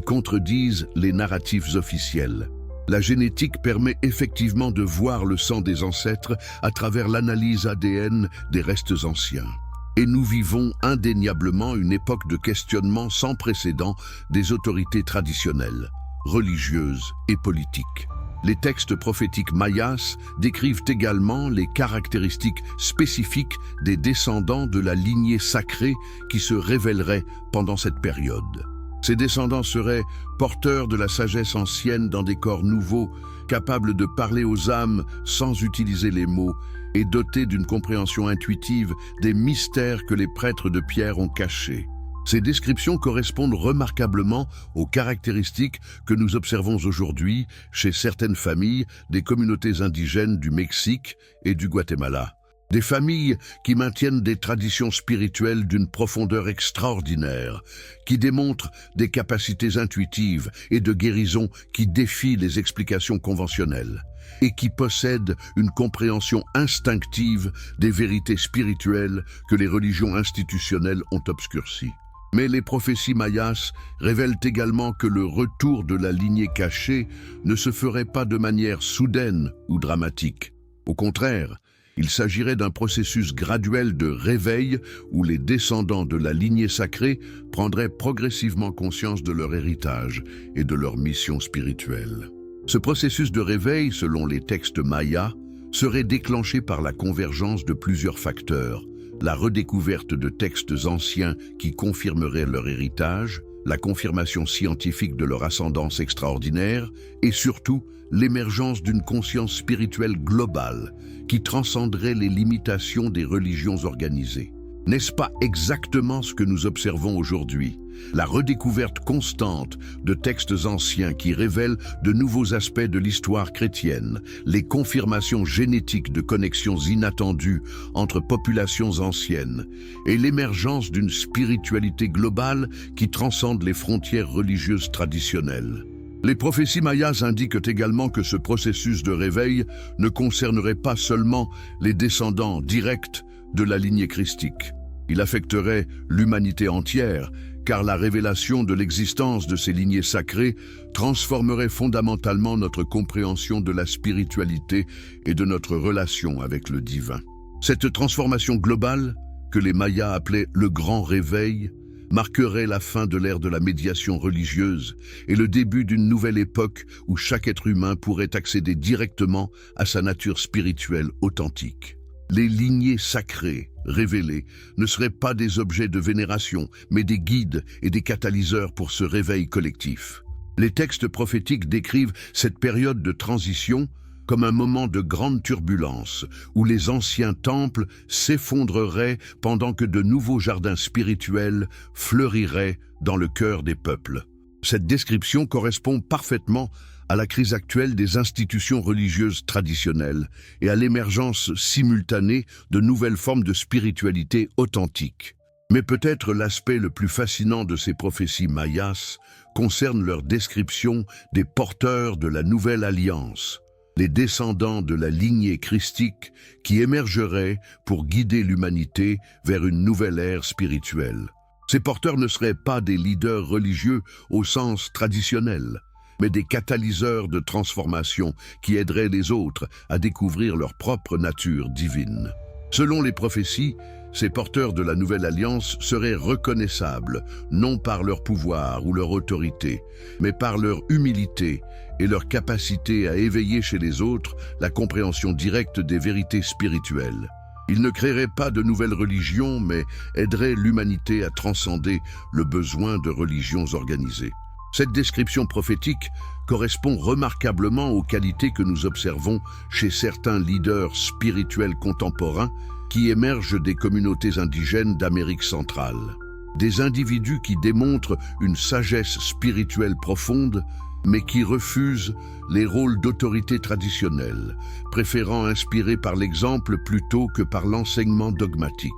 contredisent les narratifs officiels. La génétique permet effectivement de voir le sang des ancêtres à travers l'analyse ADN des restes anciens. Et nous vivons indéniablement une époque de questionnement sans précédent des autorités traditionnelles, religieuses et politiques. Les textes prophétiques mayas décrivent également les caractéristiques spécifiques des descendants de la lignée sacrée qui se révéleraient pendant cette période. Ces descendants seraient porteurs de la sagesse ancienne dans des corps nouveaux, capables de parler aux âmes sans utiliser les mots et dotés d'une compréhension intuitive des mystères que les prêtres de pierre ont cachés. Ces descriptions correspondent remarquablement aux caractéristiques que nous observons aujourd'hui chez certaines familles des communautés indigènes du Mexique et du Guatemala. Des familles qui maintiennent des traditions spirituelles d'une profondeur extraordinaire, qui démontrent des capacités intuitives et de guérison qui défient les explications conventionnelles, et qui possèdent une compréhension instinctive des vérités spirituelles que les religions institutionnelles ont obscurcies. Mais les prophéties mayas révèlent également que le retour de la lignée cachée ne se ferait pas de manière soudaine ou dramatique. Au contraire, il s'agirait d'un processus graduel de réveil où les descendants de la lignée sacrée prendraient progressivement conscience de leur héritage et de leur mission spirituelle. Ce processus de réveil, selon les textes mayas, serait déclenché par la convergence de plusieurs facteurs: la redécouverte de textes anciens qui confirmeraient leur héritage, la confirmation scientifique de leur ascendance extraordinaire et surtout l'émergence d'une conscience spirituelle globale qui transcenderait les limitations des religions organisées. N'est-ce pas exactement ce que nous observons aujourd'hui? La redécouverte constante de textes anciens qui révèlent de nouveaux aspects de l'histoire chrétienne, les confirmations génétiques de connexions inattendues entre populations anciennes et l'émergence d'une spiritualité globale qui transcende les frontières religieuses traditionnelles. Les prophéties mayas indiquent également que ce processus de réveil ne concernerait pas seulement les descendants directs de la lignée christique. Il affecterait l'humanité entière, car la révélation de l'existence de ces lignées sacrées transformerait fondamentalement notre compréhension de la spiritualité et de notre relation avec le divin. Cette transformation globale, que les Mayas appelaient le Grand Réveil, marquerait la fin de l'ère de la médiation religieuse et le début d'une nouvelle époque où chaque être humain pourrait accéder directement à sa nature spirituelle authentique. Les lignées sacrées, révélées, ne seraient pas des objets de vénération, mais des guides et des catalyseurs pour ce réveil collectif. Les textes prophétiques décrivent cette période de transition comme un moment de grande turbulence, où les anciens temples s'effondreraient pendant que de nouveaux jardins spirituels fleuriraient dans le cœur des peuples. Cette description correspond parfaitement à la crise actuelle des institutions religieuses traditionnelles et à l'émergence simultanée de nouvelles formes de spiritualité authentique. Mais peut-être l'aspect le plus fascinant de ces prophéties mayas concerne leur description des porteurs de la nouvelle alliance, les descendants de la lignée christique qui émergeraient pour guider l'humanité vers une nouvelle ère spirituelle. Ces porteurs ne seraient pas des leaders religieux au sens traditionnel, mais des catalyseurs de transformation qui aideraient les autres à découvrir leur propre nature divine. Selon les prophéties, ces porteurs de la nouvelle alliance seraient reconnaissables, non par leur pouvoir ou leur autorité, mais par leur humilité et leur capacité à éveiller chez les autres la compréhension directe des vérités spirituelles. Ils ne créeraient pas de nouvelles religions, mais aideraient l'humanité à transcender le besoin de religions organisées. Cette description prophétique correspond remarquablement aux qualités que nous observons chez certains leaders spirituels contemporains qui émergent des communautés indigènes d'Amérique centrale. Des individus qui démontrent une sagesse spirituelle profonde, mais qui refusent les rôles d'autorité traditionnels, préférant inspirer par l'exemple plutôt que par l'enseignement dogmatique.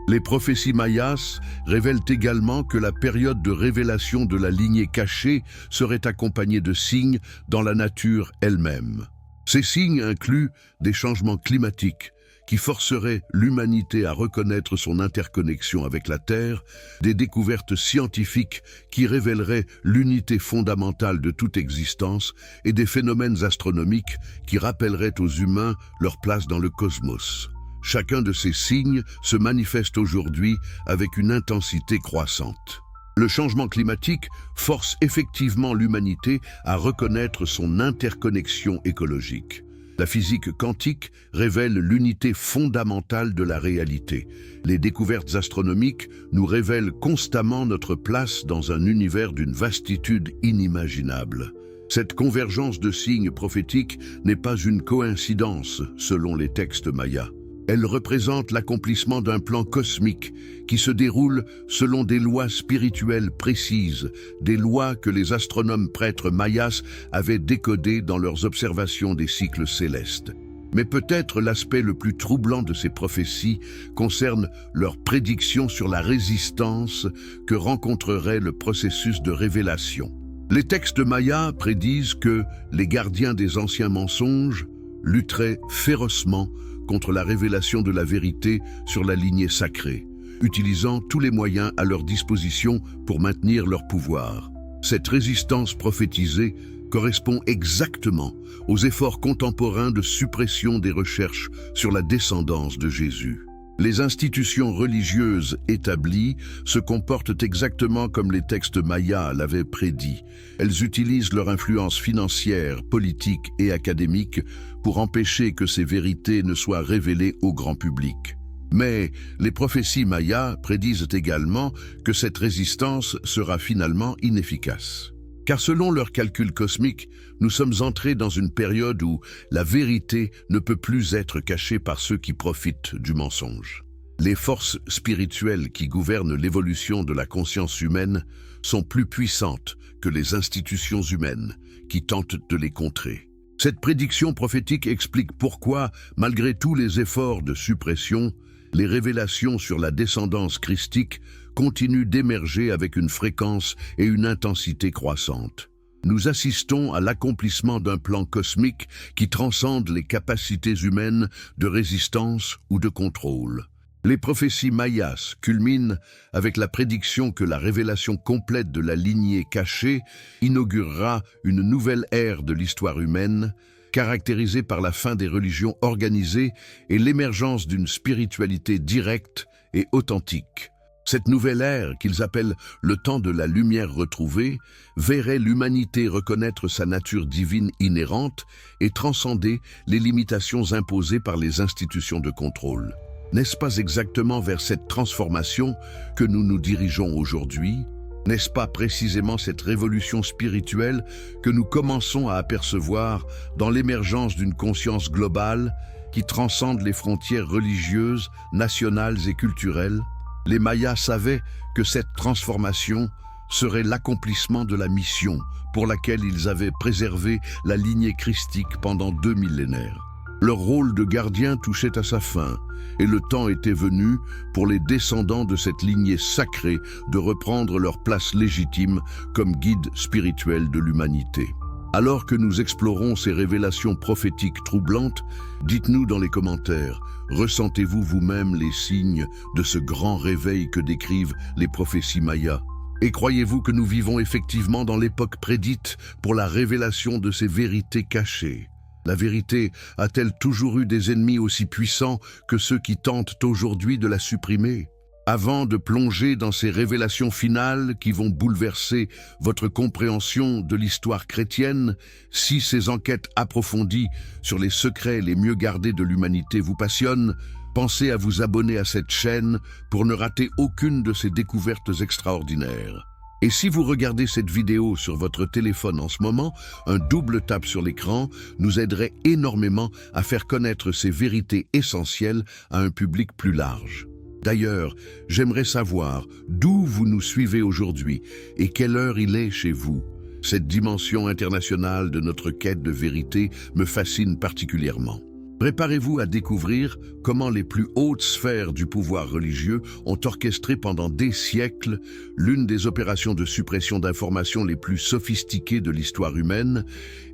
Les prophéties mayas révèlent également que la période de révélation de la lignée cachée serait accompagnée de signes dans la nature elle-même. Ces signes incluent des changements climatiques qui forceraient l'humanité à reconnaître son interconnexion avec la Terre, des découvertes scientifiques qui révéleraient l'unité fondamentale de toute existence et des phénomènes astronomiques qui rappelleraient aux humains leur place dans le cosmos. Chacun de ces signes se manifeste aujourd'hui avec une intensité croissante. Le changement climatique force effectivement l'humanité à reconnaître son interconnexion écologique. La physique quantique révèle l'unité fondamentale de la réalité. Les découvertes astronomiques nous révèlent constamment notre place dans un univers d'une vastitude inimaginable. Cette convergence de signes prophétiques n'est pas une coïncidence selon les textes mayas. Elle représente l'accomplissement d'un plan cosmique qui se déroule selon des lois spirituelles précises, des lois que les astronomes prêtres mayas avaient décodées dans leurs observations des cycles célestes. Mais peut-être l'aspect le plus troublant de ces prophéties concerne leurs prédictions sur la résistance que rencontrerait le processus de révélation. Les textes mayas prédisent que les gardiens des anciens mensonges lutteraient férocement contre la révélation de la vérité sur la lignée sacrée, utilisant tous les moyens à leur disposition pour maintenir leur pouvoir. Cette résistance prophétisée correspond exactement aux efforts contemporains de suppression des recherches sur la descendance de Jésus. Les institutions religieuses établies se comportent exactement comme les textes mayas l'avaient prédit. Elles utilisent leur influence financière, politique et académique pour empêcher que ces vérités ne soient révélées au grand public. Mais les prophéties mayas prédisent également que cette résistance sera finalement inefficace. Car selon leurs calculs cosmiques, nous sommes entrés dans une période où la vérité ne peut plus être cachée par ceux qui profitent du mensonge. Les forces spirituelles qui gouvernent l'évolution de la conscience humaine sont plus puissantes que les institutions humaines qui tentent de les contrer. Cette prédiction prophétique explique pourquoi, malgré tous les efforts de suppression, les révélations sur la descendance christique continuent d'émerger avec une fréquence et une intensité croissantes. Nous assistons à l'accomplissement d'un plan cosmique qui transcende les capacités humaines de résistance ou de contrôle. Les prophéties mayas culminent avec la prédiction que la révélation complète de la lignée cachée inaugurera une nouvelle ère de l'histoire humaine, caractérisée par la fin des religions organisées et l'émergence d'une spiritualité directe et authentique. Cette nouvelle ère, qu'ils appellent le temps de la lumière retrouvée, verrait l'humanité reconnaître sa nature divine inhérente et transcender les limitations imposées par les institutions de contrôle. N'est-ce pas exactement vers cette transformation que nous nous dirigeons aujourd'hui? N'est-ce pas précisément cette révolution spirituelle que nous commençons à apercevoir dans l'émergence d'une conscience globale qui transcende les frontières religieuses, nationales et culturelles? Les Mayas savaient que cette transformation serait l'accomplissement de la mission pour laquelle ils avaient préservé la lignée christique pendant 2 millénaires. Leur rôle de gardien touchait à sa fin, et le temps était venu pour les descendants de cette lignée sacrée de reprendre leur place légitime comme guide spirituel de l'humanité. Alors que nous explorons ces révélations prophétiques troublantes, dites-nous dans les commentaires, ressentez-vous vous-même les signes de ce grand réveil que décrivent les prophéties mayas? Et croyez-vous que nous vivons effectivement dans l'époque prédite pour la révélation de ces vérités cachées? La vérité a-t-elle toujours eu des ennemis aussi puissants que ceux qui tentent aujourd'hui de la supprimer? Avant de plonger dans ces révélations finales qui vont bouleverser votre compréhension de l'histoire chrétienne, si ces enquêtes approfondies sur les secrets les mieux gardés de l'humanité vous passionnent, pensez à vous abonner à cette chaîne pour ne rater aucune de ces découvertes extraordinaires. Et si vous regardez cette vidéo sur votre téléphone en ce moment, un double tap sur l'écran nous aiderait énormément à faire connaître ces vérités essentielles à un public plus large. D'ailleurs, j'aimerais savoir d'où vous nous suivez aujourd'hui et quelle heure il est chez vous. Cette dimension internationale de notre quête de vérité me fascine particulièrement. Préparez-vous à découvrir comment les plus hautes sphères du pouvoir religieux ont orchestré pendant des siècles l'une des opérations de suppression d'informations les plus sophistiquées de l'histoire humaine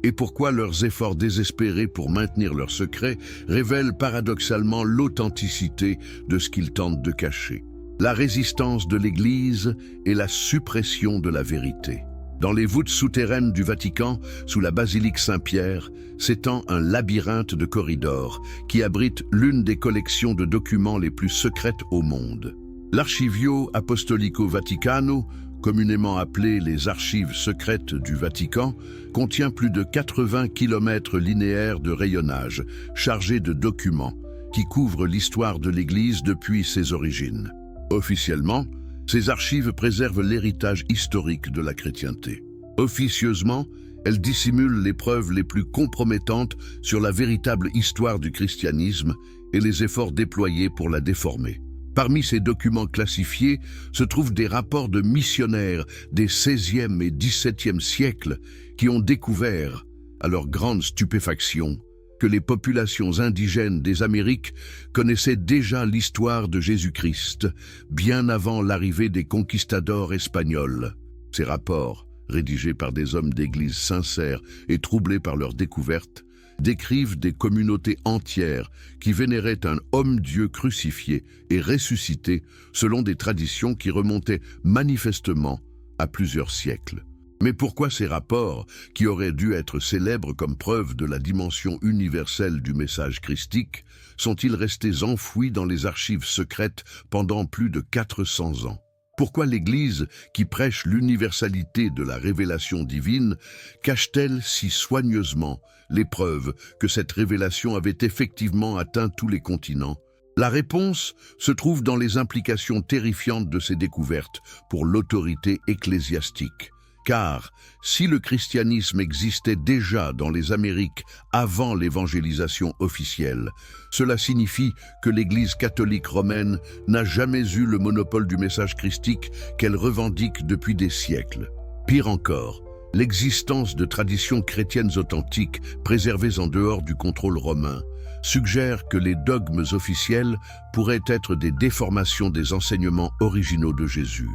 et pourquoi leurs efforts désespérés pour maintenir leurs secrets révèlent paradoxalement l'authenticité de ce qu'ils tentent de cacher. La résistance de l'Église et la suppression de la vérité. Dans les voûtes souterraines du Vatican, sous la basilique Saint-Pierre, s'étend un labyrinthe de corridors qui abrite l'une des collections de documents les plus secrètes au monde. L'Archivio Apostolico Vaticano, communément appelé les archives secrètes du Vatican, contient plus de 80 km linéaires de rayonnage, chargés de documents, qui couvrent l'histoire de l'Église depuis ses origines. Officiellement, ces archives préservent l'héritage historique de la chrétienté. Officieusement, elles dissimulent les preuves les plus compromettantes sur la véritable histoire du christianisme et les efforts déployés pour la déformer. Parmi ces documents classifiés se trouvent des rapports de missionnaires des XVIe et XVIIe siècles qui ont découvert, à leur grande stupéfaction, que les populations indigènes des Amériques connaissaient déjà l'histoire de Jésus-Christ, bien avant l'arrivée des conquistadors espagnols. Ces rapports, rédigés par des hommes d'église sincères et troublés par leur découverte, décrivent des communautés entières qui vénéraient un homme-dieu crucifié et ressuscité selon des traditions qui remontaient manifestement à plusieurs siècles. Mais pourquoi ces rapports, qui auraient dû être célèbres comme preuve de la dimension universelle du message christique, sont-ils restés enfouis dans les archives secrètes pendant plus de 400 ans? Pourquoi l'Église, qui prêche l'universalité de la révélation divine, cache-t-elle si soigneusement les preuves que cette révélation avait effectivement atteint tous les continents? La réponse se trouve dans les implications terrifiantes de ces découvertes pour l'autorité ecclésiastique. Car si le christianisme existait déjà dans les Amériques avant l'évangélisation officielle, cela signifie que l'Église catholique romaine n'a jamais eu le monopole du message christique qu'elle revendique depuis des siècles. Pire encore, l'existence de traditions chrétiennes authentiques préservées en dehors du contrôle romain suggère que les dogmes officiels pourraient être des déformations des enseignements originaux de Jésus.